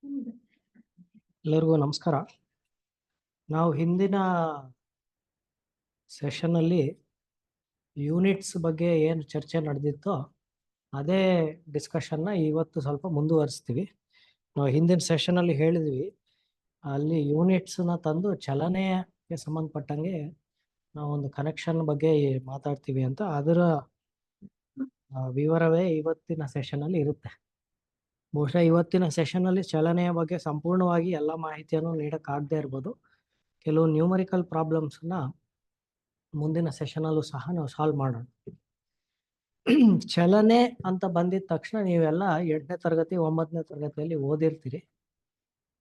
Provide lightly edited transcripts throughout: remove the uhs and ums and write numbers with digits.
ಎಲ್ಲರಿಗೂ ನಮಸ್ಕಾರ. ನಾವು ಹಿಂದಿನ ಸೆಷನ್ನಲ್ಲಿ ಯೂನಿಟ್ಸ್ ಬಗ್ಗೆ ಏನು ಚರ್ಚೆ ನಡೆದಿತ್ತೋ ಅದೇ ಡಿಸ್ಕಷನ್ನ ಇವತ್ತು ಸ್ವಲ್ಪ ಮುಂದುವರಿಸ್ತೀವಿ. ನಾವು ಹಿಂದಿನ ಸೆಷನಲ್ಲಿ ಹೇಳಿದ್ವಿ, ಅಲ್ಲಿ ಯೂನಿಟ್ಸ್ನ ತಂದು ಚಲನೆಗೆ ಸಂಬಂಧಪಟ್ಟಂಗೆ ನಾವೊಂದು ಕನೆಕ್ಷನ್ ಬಗ್ಗೆ ಮಾತಾಡ್ತೀವಿ ಅಂತ. ಅದರ ವಿವರವೇ ಇವತ್ತಿನ ಸೆಷನಲ್ಲಿ ಇರುತ್ತೆ. ಬಹುಶಃ ಇವತ್ತಿನ ಸೆಷನ್ನಲ್ಲಿ ಚಲನೆಯ ಬಗ್ಗೆ ಸಂಪೂರ್ಣವಾಗಿ ಎಲ್ಲ ಮಾಹಿತಿಯನ್ನು ನೀಡೋಕ್ಕಾಗದೇ ಇರ್ಬೋದು. ಕೆಲವು ನ್ಯೂಮರಿಕಲ್ ಪ್ರಾಬ್ಲಮ್ಸ್ನ ಮುಂದಿನ ಸೆಷನಲ್ಲೂ ಸಹ ನಾವು ಸಾಲ್ವ್ ಮಾಡೋಣ. ಚಲನೆ ಅಂತ ಬಂದಿದ ತಕ್ಷಣ ನೀವೆಲ್ಲ 8ನೇ ತರಗತಿ 9ನೇ ತರಗತಿಯಲ್ಲಿ ಓದಿರ್ತೀರಿ.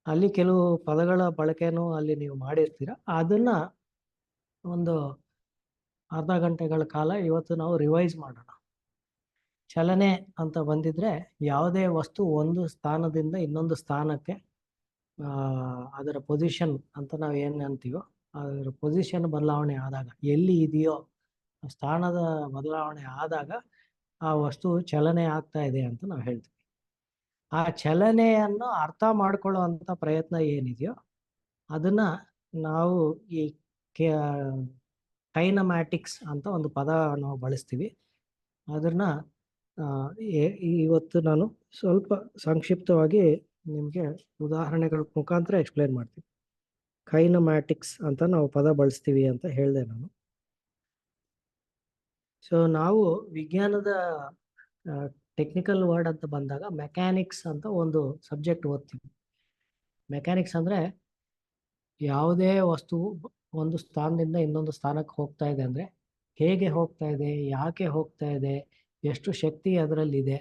ಅಲ್ಲಿ ಕೆಲವು ಪದಗಳ ಬಳಕೆನೂ ಅಲ್ಲಿ ನೀವು ಮಾಡಿರ್ತೀರ. ಅದನ್ನ ಒಂದು ಅರ್ಧ ಗಂಟೆಗಳ ಕಾಲ ಇವತ್ತು ನಾವು ರಿವೈಸ್ ಮಾಡೋಣ. ಚಲನೆ ಅಂತ ಬಂದಿದ್ರೆ ಯಾವುದೇ ವಸ್ತು ಒಂದು ಸ್ಥಾನದಿಂದ ಇನ್ನೊಂದು ಸ್ಥಾನಕ್ಕೆ ಅದರ ಪೊಸಿಷನ್ ಅಂತ ನಾವು ಏನು ಅಂತೀವೋ ಅದರ ಪೊಸಿಷನ್ ಬದಲಾವಣೆ ಆದಾಗ, ಎಲ್ಲಿ ಇದೆಯೋ ಸ್ಥಾನದ ಬದಲಾವಣೆ ಆದಾಗ ಆ ವಸ್ತು ಚಲನೆ ಆಗ್ತಾ ಇದೆ ಅಂತ ನಾವು ಹೇಳ್ತೀವಿ. ಆ ಚಲನೆಯನ್ನು ಅರ್ಥ ಮಾಡ್ಕೊಳ್ಳುವಂಥ ಪ್ರಯತ್ನ ಏನಿದೆಯೋ ಅದನ್ನ ನಾವು ಈ ಕೈನಮ್ಯಾಟಿಕ್ಸ್ ಅಂತ ಒಂದು ಪದ ನಾವು ಬಳಸ್ತೀವಿ. ಅದನ್ನ ಇವತ್ತು ನಾನು ಸ್ವಲ್ಪ ಸಂಕ್ಷಿಪ್ತವಾಗಿ ನಿಮಗೆ ಉದಾಹರಣೆಗಳ ಮುಖಾಂತರ ಎಕ್ಸ್ಪ್ಲೇನ್ ಮಾಡ್ತೀನಿ. ಕೈನಮ್ಯಾಟಿಕ್ಸ್ ಅಂತ ನಾವು ಪದ ಬಳಸ್ತೀವಿ ಅಂತ ಹೇಳಿದೆ ನಾನು. ಸೊ ನಾವು ವಿಜ್ಞಾನದ ಟೆಕ್ನಿಕಲ್ ವರ್ಡ್ ಅಂತ ಬಂದಾಗ ಮೆಕ್ಯಾನಿಕ್ಸ್ ಅಂತ ಒಂದು ಸಬ್ಜೆಕ್ಟ್ ಓದ್ತೀವಿ. ಮೆಕ್ಯಾನಿಕ್ಸ್ ಅಂದರೆ ಯಾವುದೇ ವಸ್ತುವು ಒಂದು ಸ್ಥಾನದಿಂದ ಇನ್ನೊಂದು ಸ್ಥಾನಕ್ಕೆ ಹೋಗ್ತಾ ಇದೆ ಅಂದರೆ ಹೇಗೆ ಹೋಗ್ತಾ ಇದೆ, ಯಾಕೆ ಹೋಗ್ತಾ ಇದೆ, ಎಷ್ಟು ಶಕ್ತಿ ಅದರಲ್ಲಿದೆ,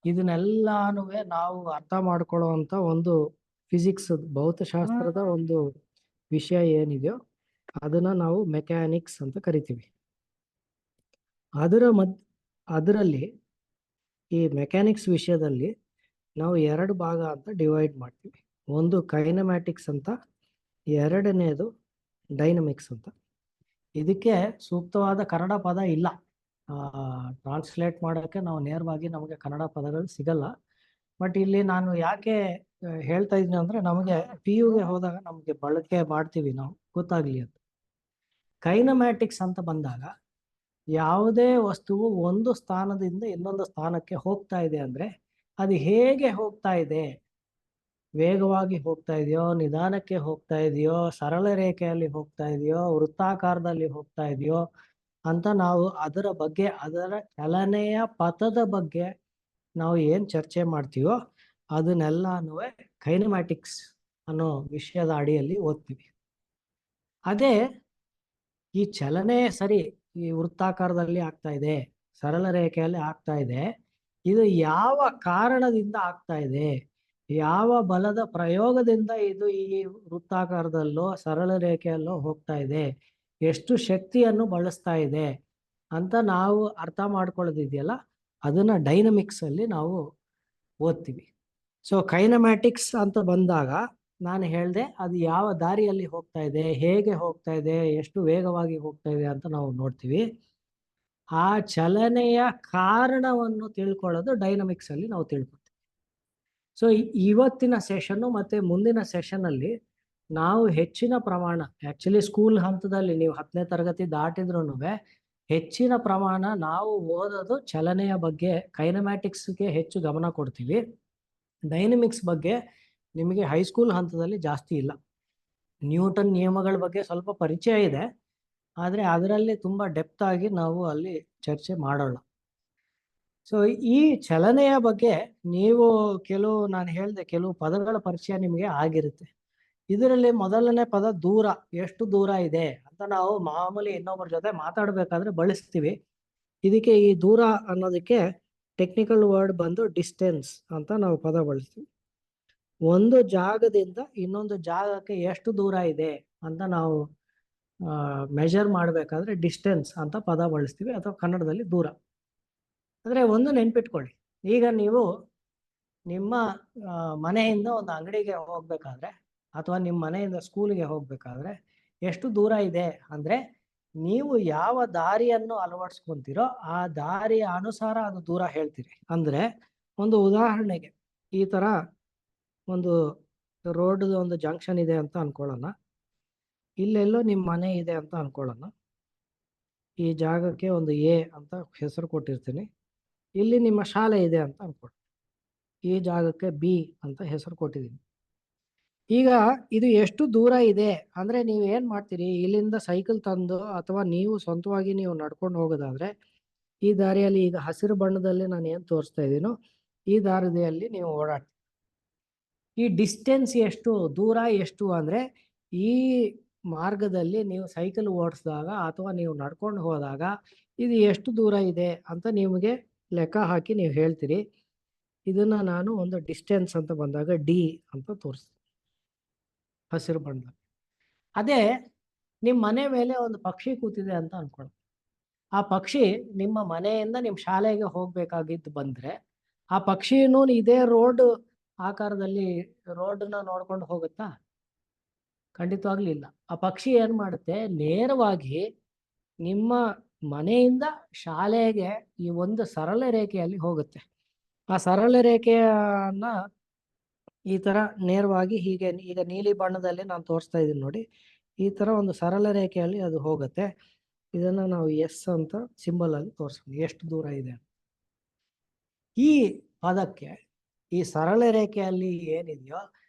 ಇದನ್ನೆಲ್ಲಾನು ನಾವು ಅರ್ಥ ಮಾಡ್ಕೊಳ್ಳುವಂಥ ಒಂದು ಫಿಸಿಕ್ಸ್, ಭೌತಶಾಸ್ತ್ರದ ಒಂದು ವಿಷಯ ಏನಿದೆಯೋ ಅದನ್ನು ನಾವು ಮೆಕ್ಯಾನಿಕ್ಸ್ ಅಂತ ಕರಿತೀವಿ. ಅದರಲ್ಲಿ ಈ ಮೆಕ್ಯಾನಿಕ್ಸ್ ವಿಷಯದಲ್ಲಿ ನಾವು 2 ಭಾಗ ಅಂತ ಡಿವೈಡ್ ಮಾಡ್ತೀವಿ. ಒಂದು ಕೈನಮ್ಯಾಟಿಕ್ಸ್ ಅಂತ, ಎರಡನೇದು ಡೈನಮಿಕ್ಸ್ ಅಂತ. ಇದಕ್ಕೆ ಸೂಕ್ತವಾದ ಕನ್ನಡ ಪದ ಇಲ್ಲ. ಟ್ರಾನ್ಸ್ಲೇಟ್ ಮಾಡೋಕ್ಕೆ ನಾವು ನೇರವಾಗಿ ನಮಗೆ ಕನ್ನಡ ಪದಗಳು ಸಿಗಲ್ಲ. ಬಟ್ ಇಲ್ಲಿ ನಾನು ಯಾಕೆ ಹೇಳ್ತಾ ಇದ್ದೀನಿ ಅಂದರೆ ನಮಗೆ PUಗೆ ಹೋದಾಗ ನಮಗೆ ಬಳಕೆ ಮಾಡ್ತೀವಿ, ನಾವು ಗೊತ್ತಾಗಲಿ ಅಂತ. ಕೈನಮ್ಯಾಟಿಕ್ಸ್ ಅಂತ ಬಂದಾಗ ಯಾವುದೇ ವಸ್ತುವು ಒಂದು ಸ್ಥಾನದಿಂದ ಇನ್ನೊಂದು ಸ್ಥಾನಕ್ಕೆ ಹೋಗ್ತಾ ಇದೆ ಅಂದರೆ ಅದು ಹೇಗೆ ಹೋಗ್ತಾ ಇದೆ, ವೇಗವಾಗಿ ಹೋಗ್ತಾ ಇದೆಯೋ, ನಿಧಾನಕ್ಕೆ ಹೋಗ್ತಾ ಇದೆಯೋ, ಸರಳ ರೇಖೆಯಲ್ಲಿ ಹೋಗ್ತಾ ಇದೆಯೋ, ವೃತ್ತಾಕಾರದಲ್ಲಿ ಹೋಗ್ತಾ ಇದೆಯೋ ಅಂತ ನಾವು ಅದರ ಬಗ್ಗೆ, ಅದರ ಚಲನೆಯ ಪಥದ ಬಗ್ಗೆ ನಾವು ಏನು ಚರ್ಚೆ ಮಾಡ್ತೀವೋ ಅದನ್ನೆಲ್ಲನೂ ಕೈನಮ್ಯಾಟಿಕ್ಸ್ ಅನ್ನೋ ವಿಷಯದ ಅಡಿಯಲ್ಲಿ ಓದ್ತೀವಿ. ಅದೇ ಈ ಚಲನೆ ಸರಿ, ಈ ವೃತ್ತಾಕಾರದಲ್ಲಿ ಆಗ್ತಾ ಇದೆ, ಸರಳ ರೇಖೆಯಲ್ಲಿ ಆಗ್ತಾ ಇದೆ, ಇದು ಯಾವ ಕಾರಣದಿಂದ ಆಗ್ತಾ ಇದೆ, ಯಾವ ಬಲದ ಪ್ರಯೋಗದಿಂದ ಇದು ಈ ವೃತ್ತಾಕಾರದಲ್ಲೋ ಸರಳ ರೇಖೆಯಲ್ಲೋ ಹೋಗ್ತಾ ಇದೆ, ಎಷ್ಟು ಶಕ್ತಿಯನ್ನು ಬಳಸ್ತಾ ಇದೆ ಅಂತ ನಾವು ಅರ್ಥ ಮಾಡ್ಕೊಳ್ಳೋದಿದೆಯಲ್ಲ, ಅದನ್ನ ಡೈನಮಿಕ್ಸ್ ಅಲ್ಲಿ ನಾವು ಓದ್ತೀವಿ. ಸೊ ಕೈನಮ್ಯಾಟಿಕ್ಸ್ ಅಂತ ಬಂದಾಗ ನಾನು ಹೇಳಿದೆ, ಅದು ಯಾವ ದಾರಿಯಲ್ಲಿ ಹೋಗ್ತಾ ಇದೆ, ಹೇಗೆ ಹೋಗ್ತಾ ಇದೆ, ಎಷ್ಟು ವೇಗವಾಗಿ ಹೋಗ್ತಾ ಇದೆ ಅಂತ ನಾವು ನೋಡ್ತೀವಿ. ಆ ಚಲನೆಯ ಕಾರಣವನ್ನು ತಿಳ್ಕೊಳ್ಳೋದು ಡೈನಮಿಕ್ಸ್ ಅಲ್ಲಿ ನಾವು ತಿಳ್ಕೊತೀವಿ. ಸೊ ಇವತ್ತಿನ ಸೆಷನ್ನು ಮತ್ತೆ ಮುಂದಿನ ಸೆಷನ್ನಲ್ಲಿ ನಾವು ಹೆಚ್ಚಿನ ಪ್ರಮಾಣ, ಆ್ಯಕ್ಚುಲಿ ಸ್ಕೂಲ್ ಹಂತದಲ್ಲಿ ನೀವು 10ನೇ ತರಗತಿ ದಾಟಿದ್ರೂ ಹೆಚ್ಚಿನ ಪ್ರಮಾಣ ನಾವು ಓದೋದು ಚಲನೆಯ ಬಗ್ಗೆ, ಕೈನಮ್ಯಾಟಿಕ್ಸ್ಗೆ ಹೆಚ್ಚು ಗಮನ ಕೊಡ್ತೀವಿ. ಡೈನಮಿಕ್ಸ್ ಬಗ್ಗೆ ನಿಮಗೆ ಹೈಸ್ಕೂಲ್ ಹಂತದಲ್ಲಿ ಜಾಸ್ತಿ ಇಲ್ಲ. ನ್ಯೂಟನ್ ನಿಯಮಗಳ ಬಗ್ಗೆ ಸ್ವಲ್ಪ ಪರಿಚಯ ಇದೆ, ಆದರೆ ಅದರಲ್ಲಿ ತುಂಬ ಡೆಪ್ತ್ ಆಗಿ ನಾವು ಅಲ್ಲಿ ಚರ್ಚೆ ಮಾಡೋಣ. ಸೊ ಈ ಚಲನೆಯ ಬಗ್ಗೆ ನೀವು ನಾನು ಹೇಳಿದೆ ಕೆಲವು ಪದಗಳ ಪರಿಚಯ ನಿಮಗೆ ಆಗಿರುತ್ತೆ. ಇದರಲ್ಲಿ ಮೊದಲನೇ ಪದ ದೂರ, ಎಷ್ಟು ದೂರ ಇದೆ ಅಂತ ನಾವು ಮಾಮೂಲಿ ಇನ್ನೊಬ್ಬರ ಜೊತೆ ಮಾತಾಡಬೇಕಾದ್ರೆ ಬಳಸ್ತೀವಿ. ಇದಕ್ಕೆ ಈ ದೂರ ಅನ್ನೋದಕ್ಕೆ ಟೆಕ್ನಿಕಲ್ ವರ್ಡ್ ಬಂದು ಡಿಸ್ಟೆನ್ಸ್ ಅಂತ ನಾವು ಪದ ಬಳಸ್ತೀವಿ. ಒಂದು ಜಾಗದಿಂದ ಇನ್ನೊಂದು ಜಾಗಕ್ಕೆ ಎಷ್ಟು ದೂರ ಇದೆ ಅಂತ ನಾವು ಮೆಜರ್ ಮಾಡಬೇಕಾದ್ರೆ ಡಿಸ್ಟೆನ್ಸ್ ಅಂತ ಪದ ಬಳಸ್ತೀವಿ, ಅಥವಾ ಕನ್ನಡದಲ್ಲಿ ದೂರ. ಅಂದರೆ ಒಂದು ನೆನ್ಪಿಟ್ಕೊಳ್ಳಿ, ಈಗ ನೀವು ನಿಮ್ಮ ಮನೆಯಿಂದ ಒಂದು ಅಂಗಡಿಗೆ ಹೋಗ್ಬೇಕಾದ್ರೆ ಅಥವಾ ನಿಮ್ಮ ಮನೆಯಿಂದ ಸ್ಕೂಲಿಗೆ ಹೋಗ್ಬೇಕಾದ್ರೆ ಎಷ್ಟು ದೂರ ಇದೆ ಅಂದರೆ ನೀವು ಯಾವ ದಾರಿಯನ್ನು ಅಳವಡಿಸ್ಕೊಂತೀರೋ ಆ ದಾರಿಯ ಅನುಸಾರ ಅದು ದೂರ ಹೇಳ್ತೀರಿ. ಅಂದರೆ ಒಂದು ಉದಾಹರಣೆಗೆ, ಈ ಥರ ಒಂದು ರೋಡ್ ಒಂದು ಜಂಕ್ಷನ್ ಇದೆ ಅಂತ ಅನ್ಕೊಳ್ಳೋಣ. ಇಲ್ಲೆಲ್ಲೋ ನಿಮ್ಮ ಮನೆ ಇದೆ ಅಂತ ಅನ್ಕೊಳ್ಳೋಣ. ಈ ಜಾಗಕ್ಕೆ ಒಂದು ಎ ಅಂತ ಹೆಸರು ಕೊಟ್ಟಿರ್ತೀನಿ. ಇಲ್ಲಿ ನಿಮ್ಮ ಶಾಲೆ ಇದೆ ಅಂತ ಅನ್ಕೊಳ್ಳಿ. ಈ ಜಾಗಕ್ಕೆ ಬಿ ಅಂತ ಹೆಸರು ಕೊಟ್ಟಿದ್ದೀನಿ. ಈಗ ಇದು ಎಷ್ಟು ದೂರ ಇದೆ ಅಂದ್ರೆ ನೀವು ಏನ್ ಮಾಡ್ತೀರಿ, ಇಲ್ಲಿಂದ ಸೈಕಲ್ ತಂದು ಅಥವಾ ನೀವು ಸ್ವಂತವಾಗಿ ನೀವು ನಡ್ಕೊಂಡು ಹೋಗೋದಾದ್ರೆ ಈ ದಾರಿಯಲ್ಲಿ ಈಗ ಹಸಿರು ಬಣ್ಣದಲ್ಲಿ ನಾನು ಏನ್ ತೋರಿಸ್ತಾ ಇದ್ದೀನೋ ಈ ದಾರಿಯಲ್ಲಿ ನೀವು ಓಡಾಡ್ತೀರಿ. ಈ ಡಿಸ್ಟೆನ್ಸ್ ಎಷ್ಟು, ದೂರ ಎಷ್ಟು ಅಂದ್ರೆ ಈ ಮಾರ್ಗದಲ್ಲಿ ನೀವು ಸೈಕಲ್ ಓಡಿಸಿದಾಗ ಅಥವಾ ನೀವು ನಡ್ಕೊಂಡು ಹೋದಾಗ ಇದು ಎಷ್ಟು ದೂರ ಇದೆ ಅಂತ ನಿಮಗೆ ಲೆಕ್ಕ ಹಾಕಿ ನೀವು ಹೇಳ್ತೀರಿ. ಇದನ್ನ ನಾನು ಒಂದು ಡಿಸ್ಟೆನ್ಸ್ ಅಂತ ಬಂದಾಗ ಡಿ ಅಂತ ತೋರಿಸ್ತೀನಿ ಹಸಿರು ಬಣ್ಣ. ಅದೇ ನಿಮ್ಮ ಮನೆ ಮೇಲೆ ಒಂದು ಪಕ್ಷಿ ಕೂತಿದೆ ಅಂತ ಅನ್ಕೊಳ್ಳಿ. ಆ ಪಕ್ಷಿ ನಿಮ್ಮ ಮನೆಯಿಂದ ನಿಮ್ಮ ಶಾಲೆಗೆ ಹೋಗ್ಬೇಕಾಗಿದ್ದು ಬಂದ್ರೆ ಆ ಪಕ್ಷಿನೂ ಇದೇ ರೋಡ್ ಆಕಾರದಲ್ಲಿ ರೋಡ್ನ ನೋಡ್ಕೊಂಡು ಹೋಗುತ್ತಾ? ಖಂಡಿತವಾಗ್ಲೂ ಇಲ್ಲ. ಆ ಪಕ್ಷಿ ಏನ್ ಮಾಡುತ್ತೆ, ನೇರವಾಗಿ ನಿಮ್ಮ ಮನೆಯಿಂದ ಶಾಲೆಗೆ ಈ ಒಂದು ಸರಳ ರೇಖೆಯಲ್ಲಿ ಹೋಗುತ್ತೆ. ಆ ಸರಳ ರೇಖೆಯನ್ನ ಈ ತರ ನೇರವಾಗಿ ಹೀಗೆ ಈಗ ನೀಲಿ ಬಣ್ಣದಲ್ಲಿ ನಾನು ತೋರಿಸ್ತಾ ಇದ್ದೀನಿ ನೋಡಿ, ಈ ತರ ಒಂದು ಸರಳ ರೇಖೆಯಲ್ಲಿ ಅದು ಹೋಗುತ್ತೆ. ಇದನ್ನ ನಾವು ಎಸ್ ಅಂತ ಸಿಂಬಲ್ ಅಲ್ಲಿ ತೋರಿಸ್ತೀವಿ ಎಷ್ಟು ದೂರ ಇದೆ. ಈ ಪದಕ್ಕೆ ಈ ಸರಳ ರೇಖೆಯಲ್ಲಿ ಏನಿದೆಯೋ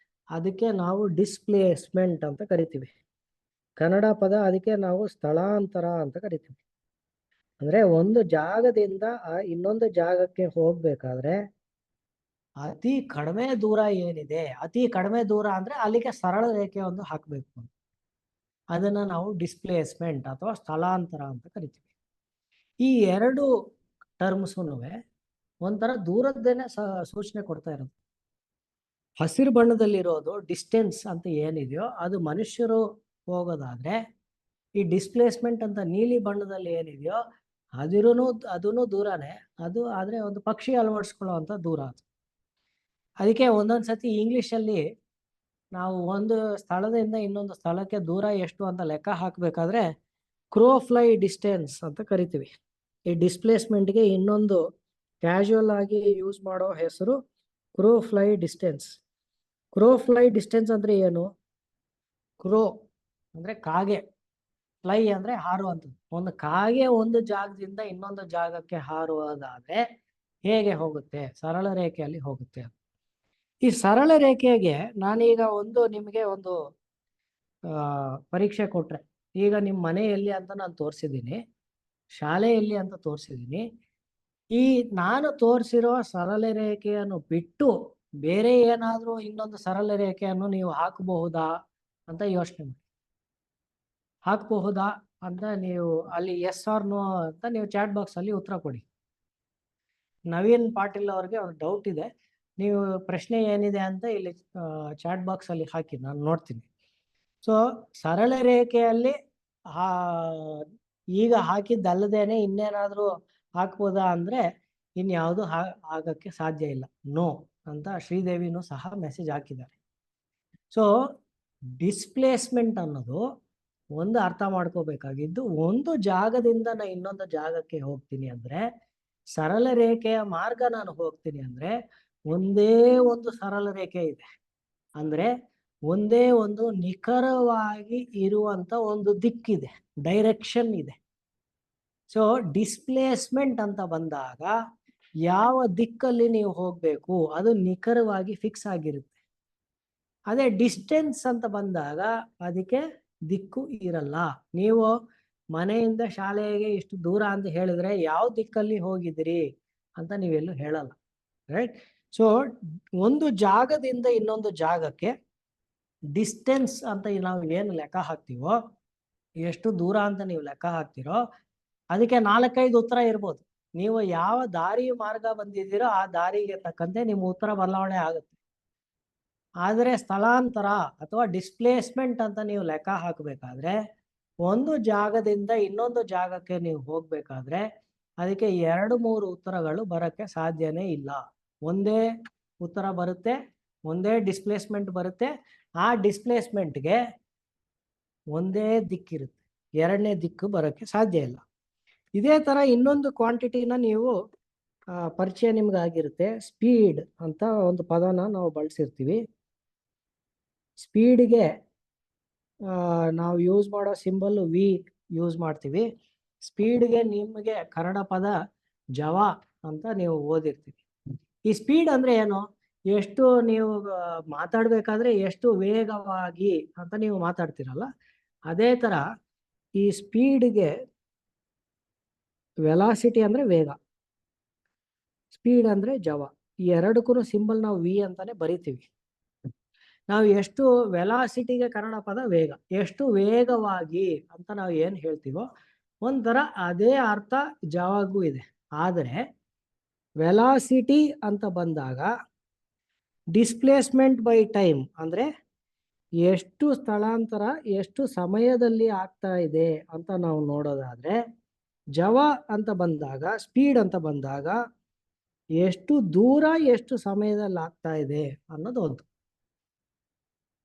ಅದಕ್ಕೆ ನಾವು ಡಿಸ್ಪ್ಲೇಸ್ಮೆಂಟ್ ಅಂತ ಕರಿತೀವಿ. ಕನ್ನಡ ಪದ ಅದಕ್ಕೆ ನಾವು ಸ್ಥಳಾಂತರ ಅಂತ ಕರಿತೀವಿ. ಅಂದ್ರೆ ಒಂದು ಜಾಗದಿಂದ ಇನ್ನೊಂದು ಜಾಗಕ್ಕೆ ಹೋಗ್ಬೇಕಾದ್ರೆ ಅತಿ ಕಡಿಮೆ ದೂರ ಏನಿದೆ, ಅತಿ ಕಡಿಮೆ ದೂರ ಅಂದ್ರೆ ಅಲ್ಲಿಗೆ ಸರಳ ರೇಖೆ ಒಂದು ಹಾಕಬೇಕು. ಅದನ್ನ ನಾವು ಡಿಸ್ಪ್ಲೇಸ್ಮೆಂಟ್ ಅಥವಾ ಸ್ಥಳಾಂತರ ಅಂತ ಕರಿತೀವಿ. ಈ ಎರಡು ಟರ್ಮ್ಸ್ನು ಒಂಥರ ದೂರದ್ದೇನೆ ಸೂಚನೆ ಕೊಡ್ತಾ ಇರೋದು. ಹಸಿರು ಬಣ್ಣದಲ್ಲಿರೋದು ಡಿಸ್ಟೆನ್ಸ್ ಅಂತ ಏನಿದೆಯೋ ಅದು ಮನುಷ್ಯರು ಹೋಗೋದಾದ್ರೆ, ಈ ಡಿಸ್ಪ್ಲೇಸ್ಮೆಂಟ್ ಅಂತ ನೀಲಿ ಬಣ್ಣದಲ್ಲಿ ಏನಿದೆಯೋ ಅದೂ ದೂರನೇ. ಅದು ಆದ್ರೆ ಒಂದು ಪಕ್ಷಿ ಅಳವಡಿಸ್ಕೊಳ್ಳೋ ಅಂತ ದೂರ ಅದು. ಅದಕ್ಕೆ ಒಂದೊಂದ್ಸತಿ ಇಂಗ್ಲಿಷಲ್ಲಿ ನಾವು ಒಂದು ಸ್ಥಳದಿಂದ ಇನ್ನೊಂದು ಸ್ಥಳಕ್ಕೆ ದೂರ ಎಷ್ಟು ಅಂತ ಲೆಕ್ಕ ಹಾಕಬೇಕಾದ್ರೆ ಕ್ರೋ ಫ್ಲೈ ಡಿಸ್ಟೆನ್ಸ್ ಅಂತ ಕರಿತೀವಿ. ಈ ಡಿಸ್ಪ್ಲೇಸ್ಮೆಂಟ್ಗೆ ಇನ್ನೊಂದು ಕ್ಯಾಶುವಲ್ ಆಗಿ ಯೂಸ್ ಮಾಡೋ ಹೆಸರು ಕ್ರೋ ಫ್ಲೈ ಡಿಸ್ಟೆನ್ಸ್. ಕ್ರೋ ಫ್ಲೈ ಡಿಸ್ಟೆನ್ಸ್ ಅಂದ್ರೆ ಏನು? ಕ್ರೋ ಅಂದ್ರೆ ಕಾಗೆ, ಫ್ಲೈ ಅಂದ್ರೆ ಹಾರುವಂಥದ್ದು. ಒಂದು ಕಾಗೆ ಒಂದು ಜಾಗದಿಂದ ಇನ್ನೊಂದು ಜಾಗಕ್ಕೆ ಹಾರುವುದಾದ್ರೆ ಹೇಗೆ ಹೋಗುತ್ತೆ? ಸರಳ ರೇಖೆಯಲ್ಲಿ ಹೋಗುತ್ತೆ. ಈ ಸರಳ ರೇಖೆಗೆ ನಾನೀಗ ನಿಮಗೆ ಒಂದು ಪರೀಕ್ಷೆ ಕೊಟ್ರೆ, ಈಗ ನಿಮ್ಮ ಮನೆ ಎಲ್ಲಿ ಅಂತ ನಾನು ತೋರಿಸಿದ್ದೀನಿ, ಶಾಲೆ ಎಲ್ಲಿ ಅಂತ ತೋರಿಸಿದ್ದೀನಿ. ಈ ನಾನು ತೋರಿಸಿರೋ ಸರಳ ರೇಖೆಯನ್ನು ಬಿಟ್ಟು ಬೇರೆ ಏನಾದರೂ ಇನ್ನೊಂದು ಸರಳ ರೇಖೆಯನ್ನು ನೀವು ಹಾಕಬಹುದಾ ಅಂತ ಯೋಚನೆ ಮಾಡಿ. ಹಾಕಬಹುದಾ ಅಂತ ನೀವು ಅಲ್ಲಿ ಎಸ್ ಆರ್ ನೋ ಅಂತ ನೀವು ಚಾಟ್ ಬಾಕ್ಸ್ ಅಲ್ಲಿ ಉತ್ತರ ಕೊಡಿ. ನವೀನ್ ಪಾಟೀಲ್ ಅವ್ರಿಗೆ ಒಂದು ಡೌಟ್ ಇದೆ, ನೀವು ಪ್ರಶ್ನೆ ಏನಿದೆ ಅಂತ ಇಲ್ಲಿ ಚಾಟ್ ಬಾಕ್ಸ್ ಅಲ್ಲಿ ಹಾಕಿ, ನಾನು ನೋಡ್ತೀನಿ. ಸೊ ಸರಳ ರೇಖೆಯಲ್ಲಿ ಈಗ ಹಾಕಿದ್ದಲ್ಲದೇನೆ ಇನ್ನೇನಾದ್ರೂ ಹಾಕ್ಬೋದಾ ಅಂದ್ರೆ ಇನ್ಯಾವುದು ಆಗಕ್ಕೆ ಸಾಧ್ಯ ಇಲ್ಲ, ನೋ ಅಂತ ಶ್ರೀದೇವಿನೂ ಸಹ ಮೆಸೇಜ್ ಹಾಕಿದ್ದಾರೆ. ಸೊ ಡಿಸ್ಪ್ಲೇಸ್ಮೆಂಟ್ ಅನ್ನೋದು ಒಂದು ಅರ್ಥ ಮಾಡ್ಕೋಬೇಕಾಗಿದ್ದು, ಒಂದು ಜಾಗದಿಂದ ನಾನು ಇನ್ನೊಂದು ಜಾಗಕ್ಕೆ ಹೋಗ್ತೀನಿ ಅಂದ್ರೆ, ಸರಳ ರೇಖೆಯ ಮಾರ್ಗ ನಾನು ಹೋಗ್ತೀನಿ ಅಂದ್ರೆ ಒಂದೇ ಒಂದು ಸರಳ ರೇಖೆ ಇದೆ, ಅಂದ್ರೆ ಒಂದೇ ಒಂದು ನಿಖರವಾಗಿ ಇರುವಂತ ಒಂದು ದಿಕ್ಕಿದೆ, ಡೈರೆಕ್ಷನ್ ಇದೆ. ಸೊ ಡಿಸ್ಪ್ಲೇಸ್ಮೆಂಟ್ ಅಂತ ಬಂದಾಗ ಯಾವ ದಿಕ್ಕಲ್ಲಿ ನೀವು ಹೋಗ್ಬೇಕು ಅದು ನಿಖರವಾಗಿ ಫಿಕ್ಸ್ ಆಗಿರುತ್ತೆ. ಅದೇ ಡಿಸ್ಟೆನ್ಸ್ ಅಂತ ಬಂದಾಗ ಅದಕ್ಕೆ ದಿಕ್ಕು ಇರಲ್ಲ. ನೀವು ಮನೆಯಿಂದ ಶಾಲೆಗೆ ಇಷ್ಟು ದೂರ ಅಂತ ಹೇಳಿದ್ರೆ ಯಾವ ದಿಕ್ಕಲ್ಲಿ ಹೋಗಿದ್ದೀರಿ ಅಂತ ನೀವೆಲ್ಲೂ ಹೇಳಲ್ಲ, ರೈಟ್? ಸೊ ಒಂದು ಜಾಗದಿಂದ ಇನ್ನೊಂದು ಜಾಗಕ್ಕೆ ಡಿಸ್ಟೆನ್ಸ್ ಅಂತ ನಾವು ಏನು ಲೆಕ್ಕ ಹಾಕ್ತೀವೋ, ಎಷ್ಟು ದೂರ ಅಂತ ನೀವು ಲೆಕ್ಕ ಹಾಕ್ತಿರೋ ಅದಕ್ಕೆ 4-5 ಉತ್ತರ ಇರ್ಬೋದು. ನೀವು ಯಾವ ದಾರಿ ಮಾರ್ಗ ಬಂದಿದ್ದೀರೋ ಆ ದಾರಿಗೆ ತಕ್ಕಂತೆ ನಿಮ್ಮ ಉತ್ತರ ಬದಲಾವಣೆ ಆಗುತ್ತೆ. ಆದರೆ ಸ್ಥಳಾಂತರ ಅಥವಾ ಡಿಸ್ಪ್ಲೇಸ್ಮೆಂಟ್ ಅಂತ ನೀವು ಲೆಕ್ಕ ಹಾಕಬೇಕಾದ್ರೆ, ಒಂದು ಜಾಗದಿಂದ ಇನ್ನೊಂದು ಜಾಗಕ್ಕೆ ನೀವು ಹೋಗ್ಬೇಕಾದ್ರೆ ಅದಕ್ಕೆ 2-3 ಉತ್ತರಗಳು ಬರಕ್ಕೆ ಸಾಧ್ಯನೇ ಇಲ್ಲ. ಒಂದೇ ಉತ್ತರ ಬರುತ್ತೆ, ಒಂದೇ ಡಿಸ್ಪ್ಲೇಸ್ಮೆಂಟ್ ಬರುತ್ತೆ. ಆ ಡಿಸ್ಪ್ಲೇಸ್ಮೆಂಟ್ಗೆ ಒಂದೇ ದಿಕ್ಕಿರುತ್ತೆ, ಎರಡನೇ ದಿಕ್ಕು ಬರೋಕ್ಕೆ ಸಾಧ್ಯ ಇಲ್ಲ. ಇದೇ ತರ ಇನ್ನೊಂದು ಕ್ವಾಂಟಿಟಿನ ನೀವು ಪರಿಚಯ ನಿಮ್ಗೆ ಆಗಿರುತ್ತೆ, ಸ್ಪೀಡ್ ಅಂತ ಒಂದು ಪದನ ನಾವು ಬಳಸಿರ್ತೀವಿ. ಸ್ಪೀಡ್ಗೆ ನಾವು ಯೂಸ್ ಮಾಡೋ ಸಿಂಬಲ್ ವಿ ಯೂಸ್ ಮಾಡ್ತೀವಿ. ಸ್ಪೀಡ್ಗೆ ನಿಮಗೆ ಕನ್ನಡ ಪದ ಜವ ಅಂತ ನೀವು ಓದಿರ್ತೀವಿ. ಈ ಸ್ಪೀಡ್ ಅಂದ್ರೆ ಏನು? ಎಷ್ಟು ನೀವು ಮಾತಾಡ್ಬೇಕಾದ್ರೆ ಎಷ್ಟು ವೇಗವಾಗಿ ಅಂತ ನೀವು ಮಾತಾಡ್ತೀರಲ್ಲ, ಅದೇ ತರ ಈ ಸ್ಪೀಡ್ಗೆ ವೆಲಾಸಿಟಿ ಅಂದ್ರೆ ವೇಗ, ಸ್ಪೀಡ್ ಅಂದ್ರೆ ಜವ. ಈ ಎರಡಕ್ಕೂ ಸಿಂಬಲ್ ನಾವು ವಿ ಅಂತಾನೆ ಬರಿತೀವಿ. ನಾವು ಎಷ್ಟು ವೆಲಾಸಿಟಿಗೆ ಕನ್ನಡ ಪದ ವೇಗ, ಎಷ್ಟು ವೇಗವಾಗಿ ಅಂತ ನಾವು ಏನು ಹೇಳ್ತೀವೋ ಒಂಥರ ಅದೇ ಅರ್ಥ ಜವಾಗೂ ಇದೆ. ಆದರೆ ವೆಲಾಸಿಟಿ ಅಂತ ಬಂದಾಗ ಡಿಸ್ಪ್ಲೇಸ್ಮೆಂಟ್ ಬೈ ಟೈಮ್ ಅಂದ್ರೆ ಎಷ್ಟು ಸ್ಥಳಾಂತರ ಎಷ್ಟು ಸಮಯದಲ್ಲಿ ಆಗ್ತಾ ಇದೆ ಅಂತ ನಾವು ನೋಡೋದಾದ್ರೆ, ಜವ ಅಂತ ಬಂದಾಗ ಸ್ಪೀಡ್ ಅಂತ ಬಂದಾಗ ಎಷ್ಟು ದೂರ ಎಷ್ಟು ಸಮಯದಲ್ಲಿ ಆಗ್ತಾ ಇದೆ ಅನ್ನೋದು ಒಂದು.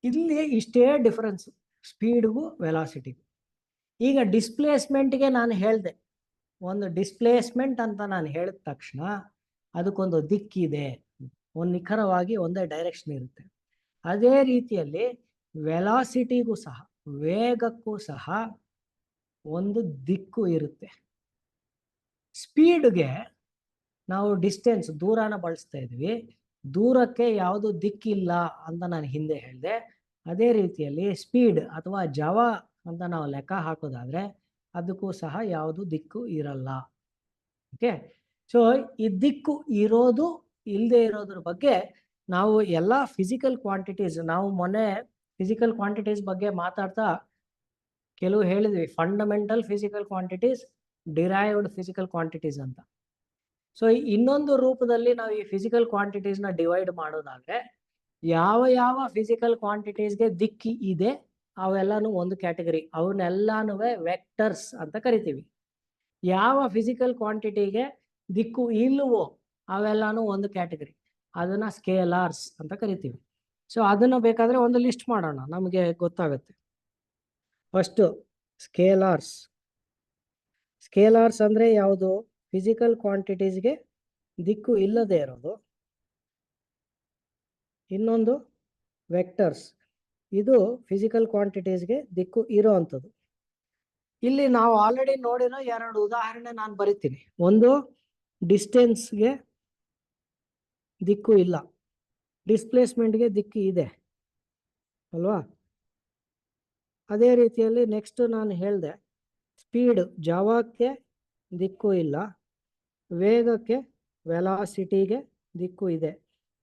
ಇಲ್ಲಿ ಇಷ್ಟೇ ಡಿಫರೆನ್ಸ್ ಸ್ಪೀಡ್ಗೂ ವೆಲಾಸಿಟಿಗೂ. ಈಗ ಡಿಸ್ಪ್ಲೇಸ್ಮೆಂಟ್ಗೆ ನಾನು ಹೇಳಿದೆ, ಒಂದು ಡಿಸ್ಪ್ಲೇಸ್ಮೆಂಟ್ ಅಂತ ನಾನು ಹೇಳಿದ ತಕ್ಷಣ ಅದಕ್ಕೊಂದು ದಿಕ್ಕಿದೆ, ಒಂದು ನಿಖರವಾಗಿ ಒಂದೇ ಡೈರೆಕ್ಷನ್ ಇರುತ್ತೆ. ಅದೇ ರೀತಿಯಲ್ಲಿ ವೆಲಾಸಿಟಿಗೂ ಸಹ, ವೇಗಕ್ಕೂ ಸಹ ಒಂದು ದಿಕ್ಕು ಇರುತ್ತೆ. ಸ್ಪೀಡ್ಗೆ ನಾವು ಡಿಸ್ಟೆನ್ಸ್ ದೂರನ ಬಳಸ್ತಾ ಇದ್ವಿ, ದೂರಕ್ಕೆ ಯಾವುದು ದಿಕ್ಕಿಲ್ಲ ಅಂತ ನಾನು ಹಿಂದೆ ಹೇಳಿದೆ. ಅದೇ ರೀತಿಯಲ್ಲಿ ಸ್ಪೀಡ್ ಅಥವಾ ಜವ ಅಂತ ನಾವು ಲೆಕ್ಕ ಹಾಕೋದಾದ್ರೆ ಅದಕ್ಕೂ ಸಹ ಯಾವುದು ದಿಕ್ಕು ಇರಲ್ಲ. ಓಕೆ, ಸೊ ಈ ದಿಕ್ಕು ಇರೋದು ಇಲ್ಲದೆ ಇರೋದ್ರ ಬಗ್ಗೆ ನಾವು ಎಲ್ಲ ಫಿಸಿಕಲ್ ಕ್ವಾಂಟಿಟೀಸ್, ನಾವು ಮೊನ್ನೆ ಫಿಸಿಕಲ್ ಕ್ವಾಂಟಿಟೀಸ್ ಬಗ್ಗೆ ಮಾತಾಡ್ತಾ ಕೆಲವು ಹೇಳಿದ್ವಿ, fundamental physical quantities, derived physical quantities ಅಂತ. ಸೊ ಇನ್ನೊಂದು ರೂಪದಲ್ಲಿ ನಾವು ಈ ಫಿಸಿಕಲ್ ಕ್ವಾಂಟಿಟೀಸ್ನ ಡಿವೈಡ್ ಮಾಡೋದಾದ್ರೆ ಯಾವ ಯಾವ ಫಿಸಿಕಲ್ ಕ್ವಾಂಟಿಟೀಸ್ಗೆ ದಿಕ್ಕಿ ಇದೆ ಅವೆಲ್ಲಾನು ಒಂದು ಕ್ಯಾಟಗರಿ, ಅವನ್ನೆಲ್ಲಾನು ವೆಕ್ಟರ್ಸ್ ಅಂತ ಕರಿತೀವಿ. ಯಾವ ಫಿಸಿಕಲ್ ಕ್ವಾಂಟಿಟಿಗೆ ದಿಕ್ಕು ಇಲ್ಲವೋ ಅವೆಲ್ಲಾನು ಒಂದು ಕ್ಯಾಟಗರಿ, ಅದನ್ನ ಸ್ಕೇಲಾರ್ಸ್ ಅಂತ ಕರಿತೀವಿ. ಸೊ ಅದನ್ನ ಬೇಕಾದ್ರೆ ಒಂದು ಲಿಸ್ಟ್ ಮಾಡೋಣ, ನಮಗೆ ಗೊತ್ತಾಗುತ್ತೆ. ಫಸ್ಟ್ ಸ್ಕೇಲಾರ್ಸ್. ಸ್ಕೇಲಾರ್ಸ್ ಅಂದ್ರೆ ಯಾವುದು? ಫಿಸಿಕಲ್ ಕ್ವಾಂಟಿಟೀಸ್ಗೆ ದಿಕ್ಕು ಇಲ್ಲದೆ ಇರೋದು. ಇನ್ನೊಂದು ವೆಕ್ಟರ್ಸ್, ಇದು ಫಿಸಿಕಲ್ ಕ್ವಾಂಟಿಟೀಸ್ಗೆ ದಿಕ್ಕು ಇರೋ ಅಂಥದ್ದು. ಇಲ್ಲಿ ನಾವು ಆಲ್ರೆಡಿ ನೋಡಿರೋ ಎರಡು ಉದಾಹರಣೆ ನಾನು ಬರಿತೀನಿ. ಒಂದು ಡಿಸ್ಟೆನ್ಸ್ಗೆ ದಿಕ್ಕು ಇಲ್ಲ, ಡಿಸ್ಪ್ಲೇಸ್ಮೆಂಟ್ಗೆ ದಿಕ್ಕು ಇದೆ ಅಲ್ವಾ? ಅದೇ ರೀತಿಯಲ್ಲಿ ನೆಕ್ಸ್ಟ್ ನಾನು ಹೇಳಿದೆ, ಸ್ಪೀಡ್ ಜವಕ್ಕೆ ದಿಕ್ಕು ಇಲ್ಲ, ವೇಗಕ್ಕೆ ವೆಲಾಸಿಟಿಗೆ ದಿಕ್ಕು ಇದೆ.